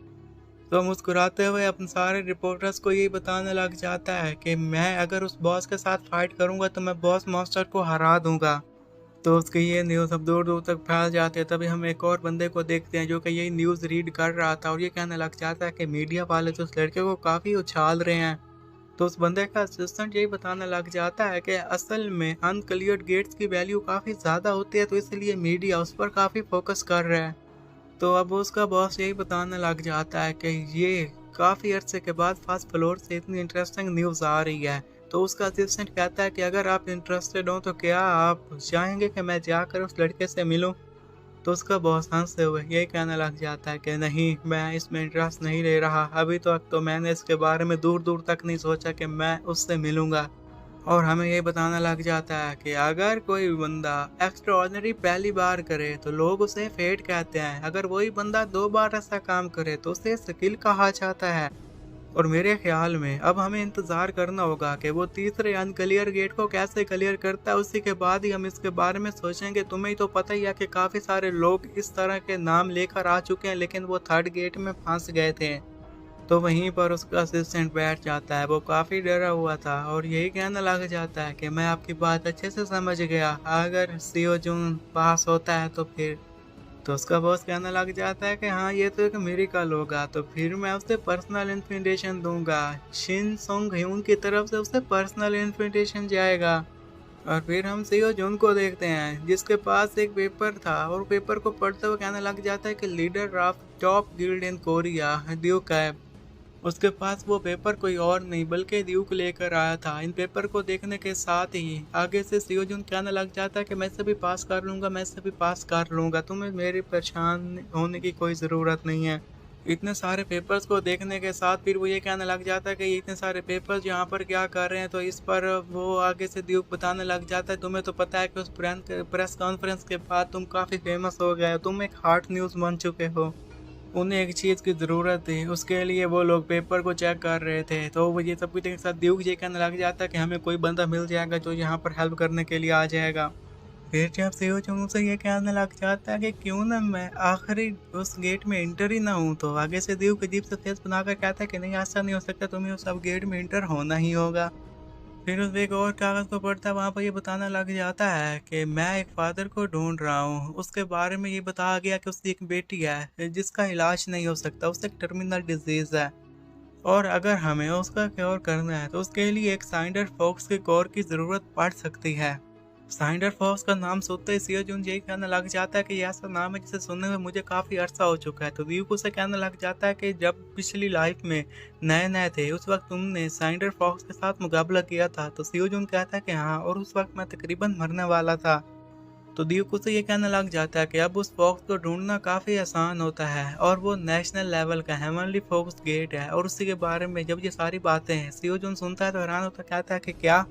तो मुस्कुराते हुए अपने सारे रिपोर्टर्स को यही बताने लग जाता है कि मैं अगर उस बॉस के साथ फाइट करूँगा तो मैं बॉस मॉन्स्टर को हरा दूंगा। तो उसकी ये न्यूज़ अब दूर दूर तक फैल जाती है। तभी हम एक और बंदे को देखते हैं जो कि यही न्यूज़ रीड कर रहा था और ये कहने लग जाता है कि मीडिया वाले तो उस लड़के को काफ़ी उछाल रहे हैं। तो उस बंदे का असिस्टेंट यही बताने लग जाता है कि असल में अनक्लियर्ड गेट्स की वैल्यू काफ़ी ज़्यादा होती है, तो इसलिए मीडिया उस पर काफ़ी फोकस कर रहा है। तो अब उसका बॉस यही बताने लग जाता है कि ये काफ़ी अरसे के बाद फर्स्ट फ्लोर से इतनी इंटरेस्टिंग न्यूज़ आ रही है। तो उसका असिस्टेंट कहता है कि अगर आप इंटरेस्टेड हो तो क्या आप चाहेंगे कि मैं जाकर उस लड़के से मिलूं? तो उसका बॉस हंसते हुए यही कहने लग जाता है कि नहीं, मैं इसमें इंटरेस्ट नहीं ले रहा। अभी तक तो मैंने इसके बारे में दूर दूर तक नहीं सोचा कि मैं उससे मिलूंगा। और हमें ये बताने लग जाता है कि अगर कोई बंदा एक्स्ट्राऑर्डिनरी पहली बार करे तो लोग उसे फेट कहते हैं, अगर वही बंदा 2 बार ऐसा काम करे तो उसे स्किल कहा जाता है। और मेरे ख्याल में अब हमें इंतज़ार करना होगा कि वो तीसरे अनक्लियर गेट को कैसे क्लियर करता है, उसी के बाद ही हम इसके बारे में सोचेंगे। तुम्हें तो पता ही है कि काफ़ी सारे लोग इस तरह के नाम लेकर आ चुके हैं लेकिन वो थर्ड गेट में फंस गए थे। तो वहीं पर उसका असिस्टेंट बैठ जाता है, वो काफ़ी डरा हुआ था और यही कहने लग जाता है कि मैं आपकी बात अच्छे से समझ गया, अगर सीओ जून पास होता है तो फिर। तो उसका बॉस कहने लग जाता है कि हाँ, ये तो एक मिरेकल होगा, तो फिर मैं उसे पर्सनल इन्विटेशन दूंगा। शिन सोंग ह्यून की तरफ से उसे पर्सनल इन्विटेशन जाएगा। और फिर हम सीओ जून को देखते हैं जिसके पास एक पेपर था और पेपर को पढ़ते हुए कहने लग जाता है कि leader of top guild in Korea Duke है। उसके पास वो पेपर कोई और नहीं बल्कि ड्यूक लेकर आया था। इन पेपर को देखने के साथ ही आगे से सियोजून कहने लग जाता है कि मैं इसे भी पास कर लूँगा, मैं इसे भी पास कर लूँगा, तुम्हें मेरी परेशान होने की कोई ज़रूरत नहीं है। इतने सारे पेपर्स को देखने के साथ फिर वो ये कहने लग जाता है कि इतने सारे पेपर्स यहाँ पर क्या कर रहे हैं। तो इस पर वो आगे से ड्यूक बताने लग जाता है, तुम्हें तो पता है कि उस प्रेस कॉन्फ्रेंस के बाद तुम काफ़ी फेमस हो गए हो, तुम एक हॉट न्यूज़ बन चुके हो। उन्हें एक चीज़ की ज़रूरत थी, उसके लिए वो लोग पेपर को चेक कर रहे थे। तो वो ये सब कुछ के साथ ड्यूक ये कहने लग जाता है कि हमें कोई बंदा मिल जाएगा जो यहाँ पर हेल्प करने के लिए आ जाएगा। फिर जब सीओ चुंग से ये कहने लग जाता है कि क्यों ना मैं आखिरी उस गेट में इंटर ही ना हूँ, तो आगे से ड्यूक अजीब से फेस बनाकर कहता है कि नहीं, ऐसा नहीं हो सकता, तुम्हें उस सब गेट में इंटर होना ही होगा। फिर उस एक और कागज़ को पढ़ता है, वहाँ पर ये बताने लग जाता है कि मैं एक फादर को ढूंढ रहा हूँ। उसके बारे में ये बताया गया कि उसकी एक बेटी है जिसका इलाज नहीं हो सकता, उससे एक टर्मिनल डिजीज़ है और अगर हमें उसका क्योर करना है तो उसके लिए एक साइंडर फॉक्स के कोर की ज़रूरत पड़ सकती है। साइंडर फॉक्स का नाम सुनते ही सियो जून यही कहने लग जाता है कि ये ऐसा नाम है जिसे सुनने में मुझे काफ़ी अरसा हो चुका है। तो व्यूको से कहने लग जाता है कि जब पिछली लाइफ में नए नए थे उस वक्त तुमने साइंडर फॉक्स के साथ मुकाबला किया था। तो सियो जून कहता है कि हाँ, और उस वक्त मैं तकरीबन मरने वाला था। तो ड्यूक उसे ये कहने लग जाता है कि अब उस फॉक्स को ढूंढना काफ़ी आसान होता है और वो नेशनल लेवल का हेवनली फॉक्स गेट है। और उसी के बारे में जब ये सारी बातें हैं सियो जून सुनता है तो हैरान होता कहता है कि क्या।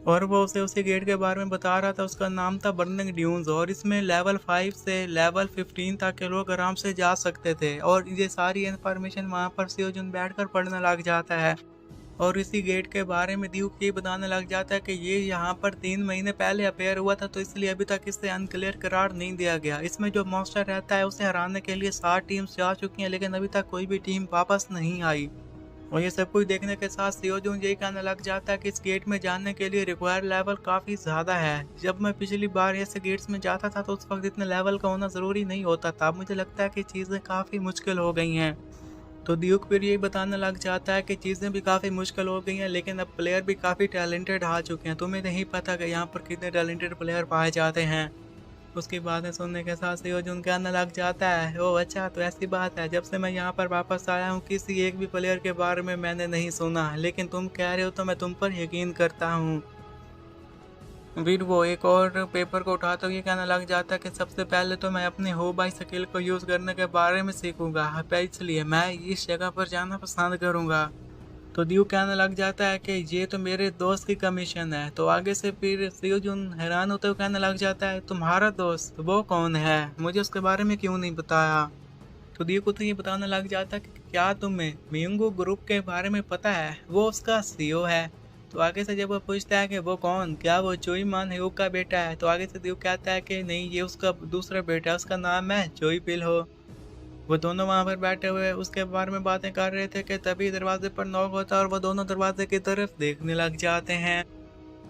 और वो उसे उसी गेट के बारे में बता रहा था। उसका नाम था बर्निंग ड्यून्स और इसमें लेवल 5 से लेवल 15 तक के लोग आराम से जा सकते थे। और ये सारी इन्फॉर्मेशन वहाँ पर सियो जून बैठकर पढ़ने लग जाता है। और इसी गेट के बारे में ड्यूक ये बताने लग जाता है कि ये यहाँ पर 3 महीने पहले अपेयर हुआ था, तो इसलिए अभी तक इसे अनक्लियर करार नहीं दिया गया। इसमें जो मॉन्स्टर रहता है उसे हराने के लिए 7 टीम्स जा चुकी हैं, लेकिन अभी तक कोई भी टीम वापस नहीं आई। और ये सब कुछ देखने के साथ सियो जून यही कहने लग जाता है कि इस गेट में जाने के लिए रिक्वायर्ड लेवल काफ़ी ज़्यादा है। जब मैं पिछली बार ऐसे गेट्स में जाता था तो उस वक्त इतने लेवल का होना ज़रूरी नहीं होता था। मुझे लगता है कि चीज़ें काफ़ी मुश्किल हो गई हैं। तो ड्यूक फिर यही बताने लग जाता है कि चीज़ें भी काफ़ी मुश्किल हो गई हैं, लेकिन अब प्लेयर भी काफ़ी टैलेंटेड आ चुके हैं। तुम्हें नहीं पता कि यहाँ पर कितने टैलेंटेड प्लेयर पाए जाते हैं। उसकी बातें सुनने के साथ सियो जून कहने लग जाता है, ओह अच्छा, तो ऐसी बात है। जब से मैं यहाँ पर वापस आया हूँ किसी एक भी प्लेयर के बारे में मैंने नहीं सुना, लेकिन तुम कह रहे हो तो मैं तुम पर यकीन करता हूँ। फिर वो एक और पेपर को उठाता हुए कहने लग जाता है कि सबसे पहले तो मैं अपने हो बाई स्किल को यूज़ करने के बारे में सीखूंगा, इसलिए मैं इस जगह पर जाना पसंद करूंगा। तो ड्यूक कहने लग जाता है कि ये तो मेरे दोस्त की कमीशन है। तो आगे से फिर सियो जून हैरान होते हुए कहने लग जाता है, तुम्हारा दोस्त वो कौन है, मुझे उसके बारे में क्यों नहीं बताया। तो ड्यूक को तो ये बताने लग जाता है कि क्या तुम्हें मियुंगो ग्रुप के बारे में पता है, वो उसका सीईओ है। तो आगे से जब वो पूछता है कि वो कौन, क्या वो चोई मान ह्यूग का बेटा है, तो आगे से ड्यूक कहता है कि नहीं, ये उसका दूसरा बेटा है, उसका नाम है चोई पिल हो। वो दोनों वहाँ पर बैठे हुए उसके बारे में बातें कर रहे थे कि तभी दरवाजे पर नॉक होता है और वो दोनों दरवाजे की तरफ देखने लग जाते हैं।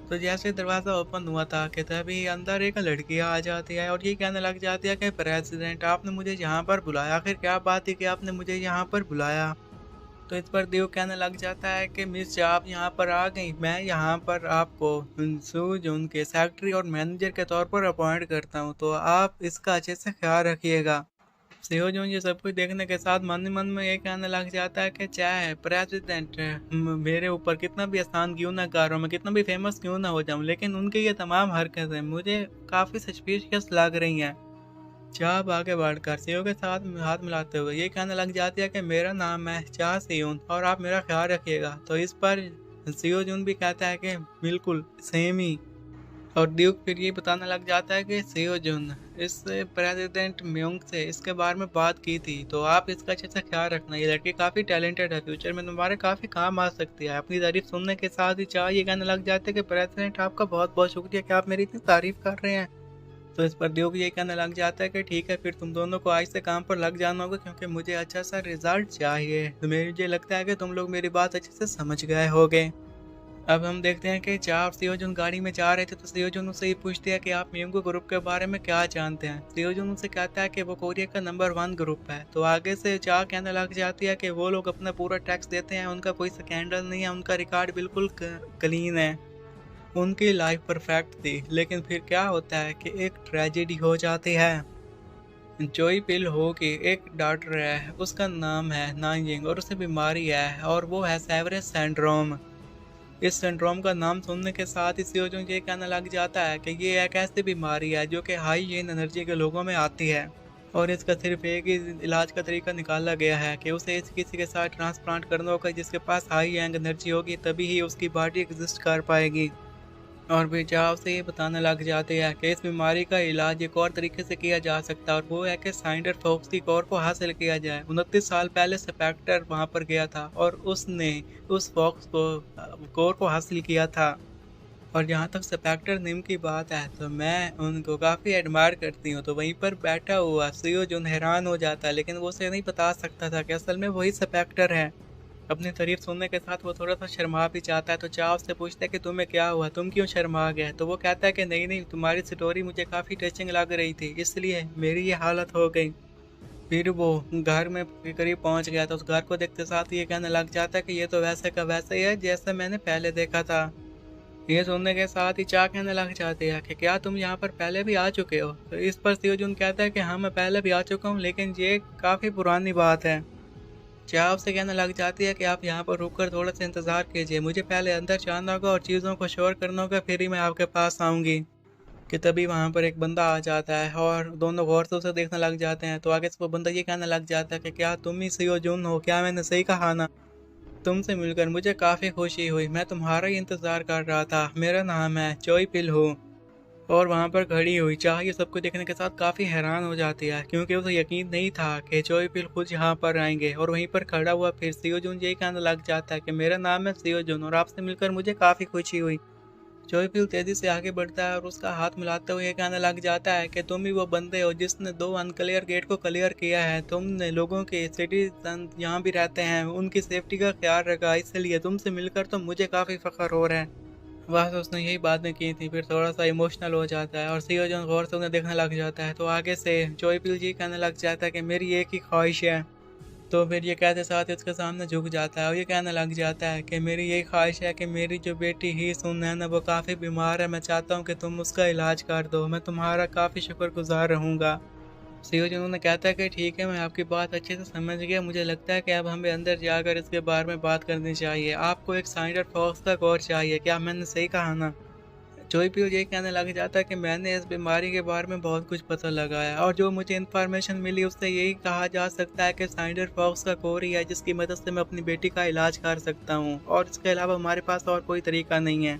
तो जैसे दरवाज़ा ओपन हुआ था कि तभी अंदर एक लड़की आ जाती है और ये कहने लग जाती है कि प्रेसिडेंट, आपने मुझे यहाँ पर बुलाया, आखिर क्या बात थी कि आपने मुझे यहाँ पर बुलाया। तो इस पर देव कहने लग जाता है कि मिस आप यहाँ पर आ गई, मैं यहाँ पर आपको सू जून के सेक्रेटरी और मैनेजर के तौर पर अपॉइंट करता हूँ, तो आप इसका अच्छे से ख्याल रखिएगा। सियो जून ये सब कुछ देखने के साथ मन ही मन में ये कहने लग जाता है कि चाहे प्रेसिडेंट मेरे ऊपर कितना भी आसान क्यों ना करो, मैं कितना भी फेमस क्यों ना हो जाऊं, लेकिन उनकी ये तमाम हरकतें मुझे काफ़ी सस्पिशियस लग रही हैं। चाप आगे बढ़कर सियो के साथ हाथ मिलाते हुए ये कहने लग जाती है कि मेरा नाम है चा सियोन और आप मेरा ख्याल रखिएगा। तो इस पर सियो जून भी कहता है कि बिल्कुल सेम ही। और ड्यूक फिर ये बताने लग जाता है कि सियो जून इस प्रेसिडेंट म्योंग से इसके बारे में बात की थी, तो आप इसका अच्छे से ख्याल रखना, ये लड़की काफ़ी टैलेंटेड है, फ्यूचर में तुम्हारे काफ़ी काम आ सकती है। अपनी तारीफ सुनने के साथ ही चाह ये कहने लग जाते हैं कि प्रेसिडेंट आपका बहुत बहुत शुक्रिया कि आप मेरी इतनी तारीफ कर रहे हैं। तो इस पर ड्यूक ये कहने लग जाता है कि ठीक है, फिर तुम दोनों को आज से काम पर लग जाना होगा, क्योंकि मुझे अच्छा सा रिजल्ट चाहिए। तो मुझे लगता है कि तुम लोग मेरी बात अच्छे से समझ गए होगे। अब हम देखते हैं कि चा और सियो जून गाड़ी में जा रहे थे, तो सियो जून उससे ये पूछते हैं कि आप मियुंगो ग्रुप के बारे में क्या जानते हैं। सियो जून उनसे कहता है कि वो कोरिया का नंबर 1 ग्रुप है। तो आगे से चा कहने लग जाती है कि वो लोग अपना पूरा टैक्स देते हैं, उनका कोई स्कैंडल नहीं है, उनका रिकॉर्ड बिल्कुल क्लीन है, उनकी लाइफ परफेक्ट थी। लेकिन फिर क्या होता है कि एक ट्रेजेडी हो जाती है। जोई पिल हो की एक डॉक्टर है, उसका नाम है नानजिंग और उसे बीमारी है और वो है सेवरेज सिंड्रोम। इस सिंड्रोम का नाम सुनने के साथ ही सियो जून ये कहने लग जाता है कि ये एक ऐसी बीमारी है जो कि हाई येन एनर्जी के लोगों में आती है और इसका सिर्फ एक ही इलाज का तरीका निकाला गया है कि उसे इस किसी के साथ ट्रांसप्लांट करना होगा जिसके पास हाई यंग एनर्जी होगी, तभी ही उसकी बॉडी एग्जिस्ट कर पाएगी। और वे चाव से ये बताने लग जाते हैं कि इस बीमारी का इलाज एक और तरीके से किया जा सकता है और वो है कि साइंडर फोक्स की कोर को हासिल किया जाए। 29 साल पहले स्पेक्टर वहाँ पर गया था और उसने उस फॉक्स को कोर को हासिल किया था। और जहाँ तक स्पेक्टर नेम की बात है तो मैं उनको काफ़ी एडमायर करती हूँ। तो वहीं पर बैठा हुआ सियो जून हैरान हो जाता है, लेकिन वो उसे नहीं बता सकता था कि असल में वही स्पेक्टर है। अपनी तारीफ सुनने के साथ वो थोड़ा सा शर्मा भी जाता है। तो चाव से पूछता है कि तुम्हें क्या हुआ, तुम क्यों शर्मा गए। तो वो कहता है कि नहीं नहीं, तुम्हारी स्टोरी मुझे काफ़ी टचिंग लग रही थी, इसलिए मेरी ये हालत हो गई। फिर वो घर में के करीब पहुंच गया तो उस घर को देखते साथ ये कहने लग जाता है कि ये तो वैसे का वैसे ही है जैसे मैंने पहले देखा था। ये सुनने के साथ ही चाह कहने लग जाते हैं कि क्या तुम यहाँ पर पहले भी आ चुके हो। तो इस पर सियोजुन कहता है कि हाँ, मैं पहले भी आ चुका हूँ, लेकिन ये काफ़ी पुरानी बात है। चाह उससे कहने लग जाती है कि आप यहाँ पर रुककर थोड़ा सा इंतज़ार कीजिए, मुझे पहले अंदर जाना होगा और चीज़ों को श्योर करना होगा, फिर ही मैं आपके पास आऊँगी। कि तभी वहाँ पर एक बंदा आ जाता है और दोनों गौर से उसे देखने लग जाते हैं। तो आगे से वो बंदा ये कहने लग जाता है कि क्या तुम ही सियो जुन हो? क्या मैंने सही कहा ना? तुमसे मिलकर मुझे काफ़ी खुशी हुई। मैं तुम्हारा ही इंतज़ार कर रहा था। मेरा नाम है चोई पिल हो। और वहाँ पर खड़ी हुई चाह ये सब कुछ देखने के साथ काफ़ी हैरान हो जाती है, क्योंकि उसे यकीन नहीं था कि चोई पिल खुद यहाँ पर आएंगे। और वहीं पर खड़ा हुआ फिर सियो जुन यही कहने लग जाता है कि मेरा नाम है सियो जुन और आपसे मिलकर मुझे काफ़ी खुशी हुई। चोई पिल तेजी से आगे बढ़ता है और उसका हाथ मिलाते हुए ये कहने लग जाता है कि तुम ही वो बंदे हो जिसने 2 अनक्लियर गेट को क्लियर किया है। तुमने लोगों के सिटीजन यहाँ भी रहते हैं उनकी सेफ्टी का ख्याल रखा, इसलिए तुमसे मिलकर तो मुझे काफ़ी फ़ख्र हो रहा है। बस उसने यही बातें की थी, फिर थोड़ा-सा इमोशनल हो जाता है और सीओ जॉन गौर से उन्हें देखने लग जाता है। तो आगे से जोई पिल जी कहने लग जाता है कि मेरी एक ही ख्वाहिश है। तो फिर ये कहते साथ ही उसके सामने झुक जाता है और ये कहने लग जाता है कि मेरी यही ख्वाहिश है कि मेरी जो बेटी ही सुन है ना, वो काफ़ी बीमार है। मैं चाहता हूँ कि तुम उसका इलाज कर दो। मैं तुम्हारा काफ़ी शुक्रगुज़ार रहूँगा। सीओ जी उन्होंने कहता है कि ठीक है, मैं आपकी बात अच्छे से समझ गया। मुझे लगता है कि अब हमें अंदर जाकर इसके बारे में बात करनी चाहिए। आपको एक साइंडर फॉक्स का कोर चाहिए, क्या मैंने सही कहा ना? जोई पियो ये कहने लग जाता है कि मैंने इस बीमारी के बारे में बहुत कुछ पता लगाया और जो मुझे इन्फॉर्मेशन मिली उससे यही कहा जा सकता है कि साइंडर फॉक्स का कोर ही है जिसकी मदद से मैं अपनी बेटी का इलाज कर सकता हूँ, और इसके अलावा हमारे पास और कोई तरीका नहीं है।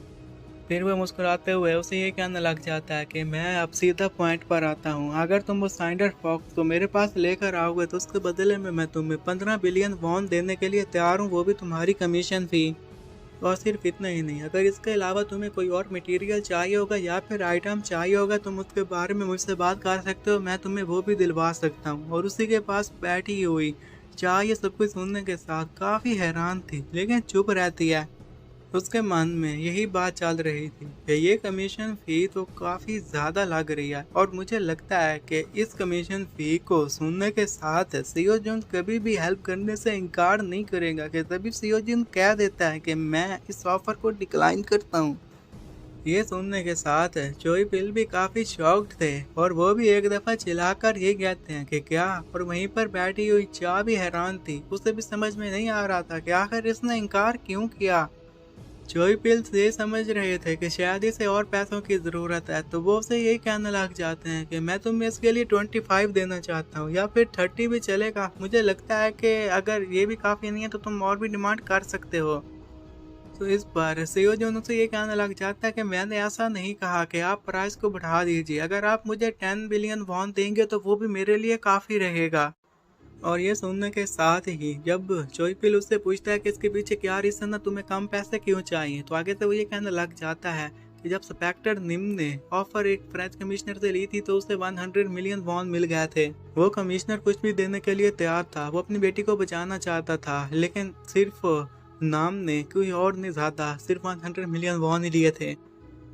फिर वह मुस्कुराते हुए उसे ये कहने लग जाता है कि मैं अब सीधा पॉइंट पर आता हूँ। अगर तुम वो साइंडर फॉक्स को मेरे पास लेकर आओगे तो उसके बदले में मैं तुम्हें 15 बिलियन वॉन देने के लिए तैयार हूँ, वो भी तुम्हारी कमीशन फी। और सिर्फ इतना ही नहीं, अगर इसके अलावा तुम्हें कोई और मटेरियल चाहिए होगा या फिर आइटम चाहिए होगा तुम उसके बारे में मुझसे बात कर सकते हो, मैं तुम्हें वो भी दिलवा सकता हूँ। और उसी के पास बैठी हुई चाह ये सब कुछ सुनने के साथ काफ़ी हैरान थी, लेकिन चुप रहती है। उसके मन में यही बात चल रही थी कि ये कमीशन फ़ी तो काफ़ी ज़्यादा लग रही है, और मुझे लगता है कि इस कमीशन फ़ी को सुनने के साथ सीओ जून कभी भी हेल्प करने से इनकार नहीं करेगा। कि तभी सीओ जून कह देता है कि मैं इस ऑफ़र को डिक्लाइन करता हूँ। ये सुनने के साथ चोई पिल भी काफ़ी शॉक्ड थे और वो भी एक दफ़ा चिल्लाकर ये कहते हैं कि क्या। और वहीं पर बैठी हुई चा भी हैरान थी, उसे भी समझ में नहीं आ रहा था कि आखिर इसने इनकार क्यों किया। जोई पिल्स ये समझ रहे थे कि शायद इसे और पैसों की ज़रूरत है, तो वो उसे यही कहने लग जाते हैं कि मैं तुम्हें इसके लिए 25 देना चाहता हूँ या फिर 30 भी चलेगा। मुझे लगता है कि अगर ये भी काफ़ी नहीं है तो तुम और भी डिमांड कर सकते हो। तो इस पर सीओ जोन उसे ये कहने लग जाता है कि मैंने ऐसा नहीं कहा कि आप प्राइस को बढ़ा दीजिए। अगर आप मुझे 10 बिलियन वॉन देंगे तो वो भी मेरे लिए काफ़ी रहेगा। और ये सुनने के साथ ही जब जोईपिल उससे पूछता है कि इसके पीछे क्या रीज़न है, तुम्हें कम पैसे क्यों चाहिए, तो आगे से वो ये कहने लग जाता है कि जब स्पेक्टर निम ने ऑफर एक फ्रेंच कमिश्नर से ली थी तो उसे 100 मिलियन वॉन मिल गए थे। वो कमिश्नर कुछ भी देने के लिए तैयार था, वो अपनी बेटी को बचाना चाहता था, लेकिन सिर्फ नाम ने कोई और नहीं, ज़्यादा सिर्फ 100 मिलियन वॉन ही लिए थे।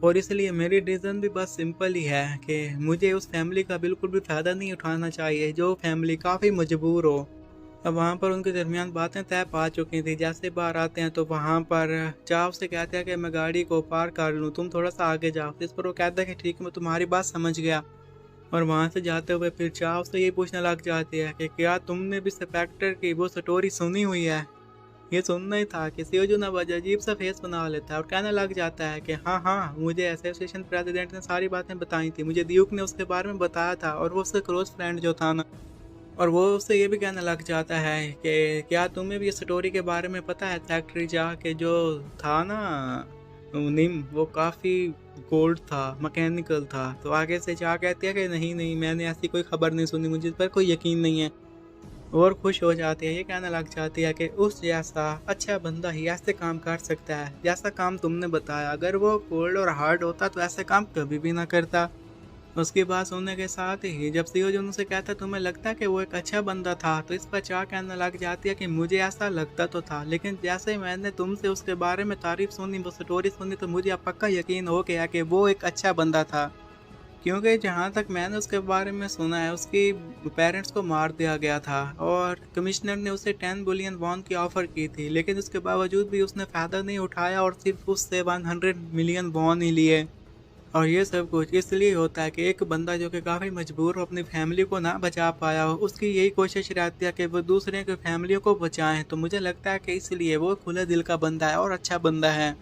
और इसलिए मेरी रीज़न भी बस सिंपल ही है कि मुझे उस फैमिली का बिल्कुल भी फ़ायदा नहीं उठाना चाहिए जो फैमिली काफ़ी मजबूर हो। अब वहाँ पर उनके दरमियान बातें तय पा चुकी थी। जैसे बाहर आते हैं तो वहाँ पर चाव से कहते हैं कि मैं गाड़ी को पार कर लूँ, तुम थोड़ा सा आगे जाओ। इस पर वो कहता है कि ठीक है, मैं तुम्हारी बात समझ गया। और वहाँ से जाते हुए फिर चाव से ये पूछने लग जाती है कि क्या तुमने भी स्पेक्टर की वो स्टोरी सुनी हुई है। ये सुनना ही था कि सीओजू नवाज अजीब सा फेस बना लेता है और कहने लग जाता है कि हाँ हाँ, मुझे एसोसिएशन प्रेसिडेंट ने सारी बातें बताई थी, मुझे ड्यूक ने उसके बारे में बताया था, और वो उसका क्लोज फ्रेंड जो था ना। और वो उससे ये भी कहने लग जाता है कि क्या तुम्हें भी इस स्टोरी के बारे में पता है, फैक्ट्री जा के जो था ना निम, वो काफ़ी गोल्ड था, मैकेनिकल था। तो आगे से जा कहती है कि नहीं नहीं, मैंने ऐसी कोई खबर नहीं सुनी, मुझे इस पर कोई यकीन नहीं है। और खुश हो जाती है, ये कहने लग जाती है कि उस जैसा अच्छा बंदा ही ऐसे काम कर सकता है जैसा काम तुमने बताया। अगर वो कोल्ड और हार्ड होता तो ऐसे काम कभी भी ना करता। उसकी बात सुनने के साथ ही जब सीओ जो उनसे कहता है तुम्हें लगता है कि वो एक अच्छा बंदा था, तो इस पर चाह कहने लग जाती है कि मुझे ऐसा लगता तो था, लेकिन जैसे मैंने तुमसे उसके बारे में तारीफ सुनी, वो स्टोरी सुनी, तो मुझे अब पक्का यकीन हो गया कि वो एक अच्छा बंदा था। क्योंकि जहाँ तक मैंने उसके बारे में सुना है, उसकी पेरेंट्स को मार दिया गया था और कमिश्नर ने उसे 10 बिलियन वॉन की ऑफ़र की थी, लेकिन उसके बावजूद भी उसने फ़ायदा नहीं उठाया और सिर्फ उससे 100 मिलियन वॉन ही लिए। और ये सब कुछ इसलिए होता है कि एक बंदा जो कि काफ़ी मजबूर हो, अपनी फैमिली को ना बचा पाया हो, उसकी यही कोशिश रहती है कि वो दूसरे की फैमिलियों को बचाएं। तो मुझे लगता है कि इसलिए वो खुले दिल का बंदा है और अच्छा बंदा है।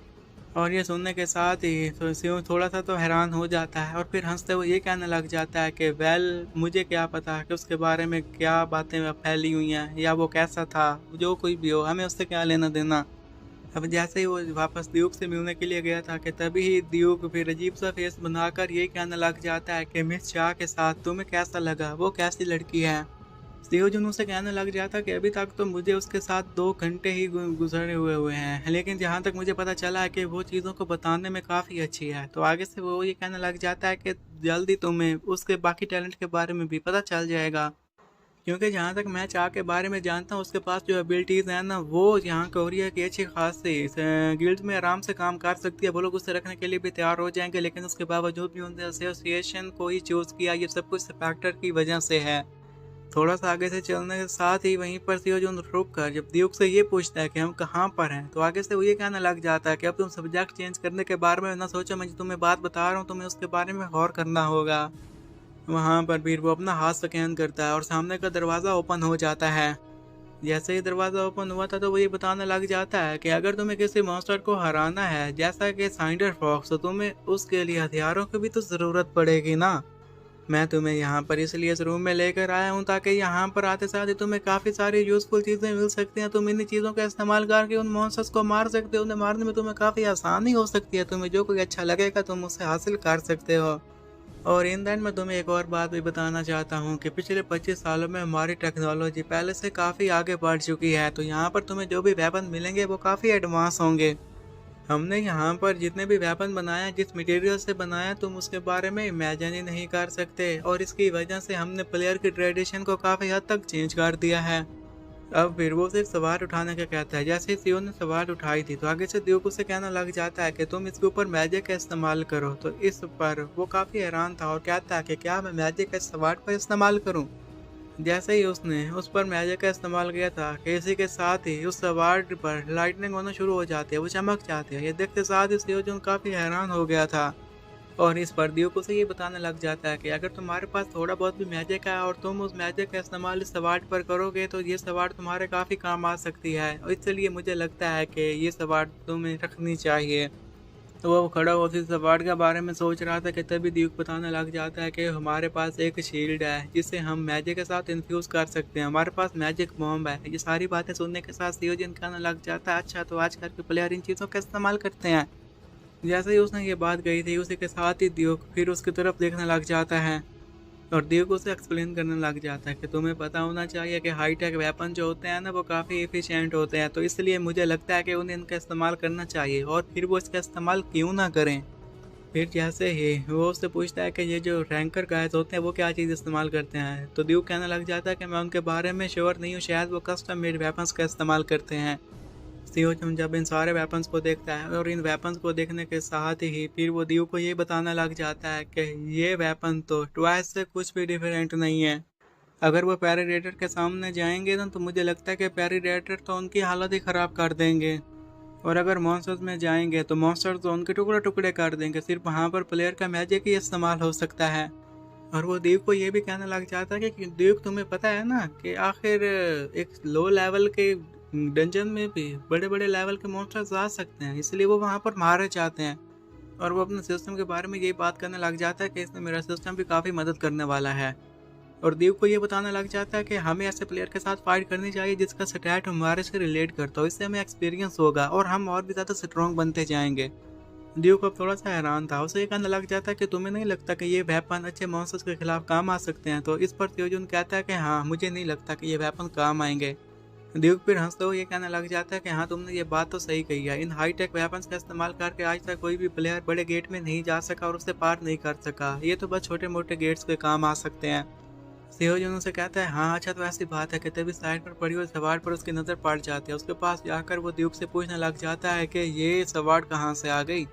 और ये सुनने के साथ ही शिव थोड़ा-सा तो हैरान हो जाता है और फिर हँसते हुए ये कहने लग जाता है कि मुझे क्या पता कि उसके बारे में क्या बातें फैली हुई हैं या वो कैसा था, जो कोई भी हो, हमें उससे क्या लेना-देना। अब जैसे ही वो वापस ड्यूक से मिलने के लिए गया था कि तभी ड्यूक फिर अजीब-सा फेस बनाकर ये कहने लग जाता है कि मिस चा के साथ तुम्हें कैसा लगा? वो कैसी लड़की है? सियोजुन उसे कहने लग जाता कि अभी तक तो मुझे उसके साथ 2 घंटे ही गुज़रे हुए हैं, लेकिन जहाँ तक मुझे पता चला है कि वो चीज़ों को बताने में काफ़ी अच्छी है। तो आगे से वो ये कहने लग जाता है कि जल्दी तुम्हें उसके बाकी टैलेंट के बारे में भी पता चल जाएगा। क्योंकि जहाँ तक मैं चाह के बारे में जानता हूँ, उसके पास जो एबिलिटीज़ हैं ना, वो यहाँ कोरिया की अच्छी खासी गिल्ड में आराम से काम कर सकती है। वो लोग उसे रखने के लिए भी तैयार हो जाएंगे, लेकिन उसके बावजूद भी उन्होंने एसोसिएशन को ही चूज़ किया। ये सब कुछ फैक्टर की वजह से है। थोड़ा सा आगे से चलने के साथ ही वहीं पर सियोजून रुक कर जब ड्यूक से ये पूछता है कि हम कहाँ पर हैं, तो आगे से वो ये कहने लग जाता है कि अब तुम सब्जेक्ट चेंज करने के बारे में ना सोचो, मैं जो तुम्हें बात बता रहा हूँ तुम्हें उसके बारे में गौर करना होगा। वहाँ पर फिर वो अपना हाथ स्कैन करता है और सामने का दरवाज़ा ओपन हो जाता है। जैसे ही दरवाज़ा ओपन हुआ था तो वो ये बताने लग जाता है कि अगर तुम्हें किसी मॉन्स्टर को हराना है जैसा कि साइंडर फॉक्स, तो तुम्हें उसके लिए हथियारों की भी तो ज़रूरत पड़ेगी ना। मैं तुम्हें यहाँ पर इसलिए इस रूम में लेकर आया हूँ ताकि यहाँ पर आते साथ ही तुम्हें काफ़ी सारी यूज़फुल चीज़ें मिल सकती हैं। तुम इन चीज़ों का इस्तेमाल करके उन मॉन्स्टर्स को मार सकते हो। उन्हें मारने में तुम्हें काफ़ी आसानी हो सकती है। तुम्हें जो कोई अच्छा लगेगा तुम उसे हासिल कर सकते हो। और इन दैन मैं तुम्हें एक और बात भी बताना चाहता हूँ कि पिछले 25 सालों में हमारी टेक्नोलॉजी पहले से काफ़ी आगे बढ़ चुकी है। तो यहाँ पर तुम्हें जो भी वेपन मिलेंगे वो काफ़ी एडवांस होंगे। हमने यहाँ पर जितने भी वेपन बनाया, जिस मटेरियल से बनाया, तुम उसके बारे में इमेजिन ही नहीं कर सकते। और इसकी वजह से हमने प्लेयर की ट्रेडिशन को काफ़ी हद तक चेंज कर दिया है। अब फिर वो सिर्फ सवार उठाने का कहता है। जैसे ही सीओ ने सवार उठाई थी तो आगे से ड्यूक उसे कहना लग जाता है कि तुम इसके ऊपर मैजिक का इस्तेमाल करो। तो इस पर वो काफ़ी हैरान था और कहता है कि क्या मैं मैजिक का सवार पर इस्तेमाल करूँ। जैसे ही उसने उस पर मैजिक का इस्तेमाल किया था कि इसी के साथ ही उस सवार पर लाइटनिंग होना शुरू हो जाती है, वो चमक जाती है। ये देखते साथ ही सियोजून काफ़ी हैरान हो गया था और इस पर ड्यूक उसे ये बताने लग जाता है कि अगर तुम्हारे पास थोड़ा बहुत भी मैजिक है और तुम उस मैजिक का इस्तेमाल इस सवार पर करोगे तो ये सवार तुम्हारे काफ़ी काम आ सकती है, और इसलिए मुझे लगता है कि ये सवार तुम्हें रखनी चाहिए। तो वो खड़ा हुआ उसी सवार के बारे में सोच रहा था कि तभी ड्यूक बताने लग जाता है कि हमारे पास एक शील्ड है जिसे हम मैजिक के साथ इन्फ्यूज़ कर सकते हैं, हमारे पास मैजिक बॉम्ब है। ये सारी बातें सुनने के साथ सियोजिन कहने लग जाता है, अच्छा तो आजकल के प्लेयर इन चीज़ों का इस्तेमाल करते हैं। जैसे ही उसने ये बात कही थी उसी के साथ ही ड्यूक फिर उसकी तरफ देखने लग जाता है और ड्यूक उसे एक्सप्लेन करने लग जाता है कि तुम्हें पता होना चाहिए कि हाईटेक वेपन जो होते हैं ना वो काफ़ी एफिशिएंट होते हैं, तो इसलिए मुझे लगता है कि उन्हें इनका इस्तेमाल करना चाहिए। और फिर वो इसका इस्तेमाल क्यों ना करें। फिर जैसे ही वो उससे पूछता है कि ये जो रैंकर गाइस होते हैं वो क्या चीज़ इस्तेमाल करते हैं, तो ड्यूक कहने लग जाता है कि मैं उनके बारे में श्योर नहीं हूँ, शायद वो कस्टम मेड वेपन्स का इस्तेमाल करते हैं। सियोचुन जब इन सारे वेपन्स को देखता है और इन वेपन्स को देखने के साथ ही फिर वो ड्यूक को ये बताने लग जाता है कि ये वेपन तो ट्वाइस से कुछ भी डिफरेंट नहीं है। अगर वो पैरीडेटर के सामने जाएंगे ना तो मुझे लगता है कि पैरीडेटर तो उनकी हालत ही ख़राब कर देंगे, और अगर मॉन्स्टर्स में जाएंगे तो मॉन्स्टर्स तो उनके टुकड़े टुकड़े कर देंगे। सिर्फ वहाँ पर प्लेयर का मैजिक ही इस्तेमाल हो सकता है। और वो ड्यूक को ये भी कहने लग जाता है कि ड्यूक तुम्हें पता है ना कि आखिर एक लो लेवल के डंजन में भी बड़े बड़े लेवल के मॉन्स्टर्स आ सकते हैं, इसलिए वो वहाँ पर मारे जाते हैं। और वो अपने सिस्टम के बारे में यही बात करने लग जाता है कि इसमें मेरा सिस्टम भी काफ़ी मदद करने वाला है। और ड्यूक को ये बताने लग जाता है कि हमें ऐसे प्लेयर के साथ फाइट करनी चाहिए जिसका स्टैट हमारे से रिलेट करता हो, इससे हमें एक्सपीरियंस होगा और हम और भी ज़्यादा स्ट्रॉन्ग बनते जाएंगे। ड्यूक अब थोड़ा सा हैरान था। उसे ये कहने लग जाता है कि तुम्हें नहीं लगता कि ये वेपन अच्छे मॉन्स्टर्स के खिलाफ काम आ सकते हैं, तो इस पर त्योजुन कहता है कि हाँ मुझे नहीं लगता कि ये वेपन काम आएंगे। ड्यूक फिर हंसते हुए ये कहने लग जाता है कि हाँ तुमने ये बात तो सही कही है, इन हाईटेक वेपन्स का इस्तेमाल करके आज तक कोई भी प्लेयर बड़े गेट में नहीं जा सका और उससे पार नहीं कर सका, ये तो बस छोटे मोटे गेट्स के काम आ सकते हैं। सियोजन उसे कहता है हाँ अच्छा तो ऐसी बात है कि तभी साइड पर पड़ी हुई सवार पर उसकी नज़र पड़ जाती है। उसके पास जाकर वो ड्यूक से पूछने लग जाता है कि ये सवार कहाँ से आ गई।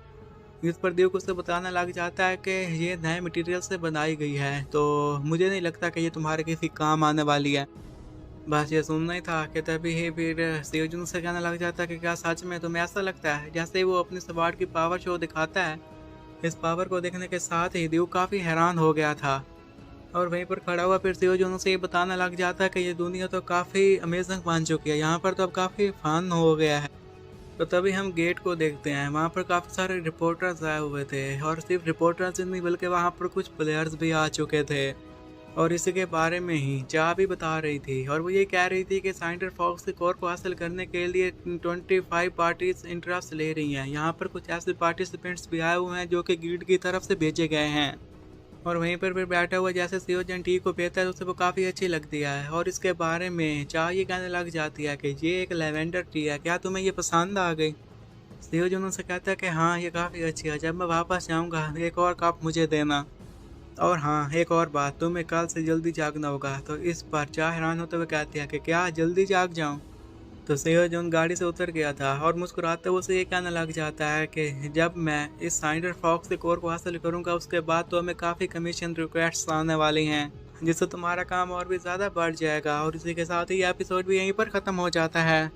इस पर ड्यूक उसे बताने लग जाता है कि ये नए मटेरियल से बनाई गई है, तो मुझे नहीं लगता कि ये तुम्हारे किसी काम आने वाली है। बस ये सुनना ही था कि तभी ही फिर सियोजन से कहने लग जाता है कि क्या सच में तुम्हें ऐसा लगता है। जैसे ही वो अपनी सवार की पावर शो दिखाता है, इस पावर को देखने के साथ ही ड्यूक काफ़ी हैरान हो गया था और वहीं पर खड़ा हुआ फिर सियोजन से ये बताने लग जाता है कि ये दुनिया तो काफ़ी अमेजिंग बन चुकी है, यहाँ पर तो अब काफ़ी फन हो गया है। तो तभी हम गेट को देखते हैं, वहाँ पर काफ़ी सारे रिपोर्टर्स आए हुए थे और सिर्फ रिपोर्टर्स ही नहीं बल्कि वहाँ पर कुछ प्लेयर्स भी आ चुके थे। और इसी के बारे में ही चाह भी बता रही थी और वो ये कह रही थी कि साइंडर फॉक्स के कोर को हासिल करने के लिए 25 पार्टीज इंटरेस्ट ले रही हैं। यहाँ पर कुछ ऐसे पार्टिसिपेंट्स भी आए हुए हैं जो कि गिल्ड की तरफ से भेजे गए हैं। और वहीं पर फिर बैठा हुआ जैसे सीओजन टी को पीता है तो उसे वो काफ़ी अच्छी लगती है और इसके बारे में चाह ये कहने लग जाती है कि ये एक लेवेंडर टी है, क्या तुम्हें ये पसंद आ गई? सीओजन उनसे कहता है कि हाँ ये काफ़ी अच्छी है, जब मैं वापस जाऊँगा एक और कप मुझे देना। और हाँ, एक और बात, तुम्हें कल से जल्दी जागना होगा। तो इस पर चाह हैरान होते हुए कहती है कि क्या जल्दी जाग जाऊँ? तो सेहजोन गाड़ी से उतर गया था और मुस्कुराते हुए उसे ये कहने लग जाता है कि जब मैं इस साइंडर फॉक्स के कोर को हासिल करूंगा उसके बाद तो हमें काफ़ी कमीशन रिक्वेस्ट आने वाली हैं, जिससे तुम्हारा काम और भी ज़्यादा बढ़ जाएगा। और इसी के साथ ही एपिसोड भी यहीं पर ख़त्म हो जाता है।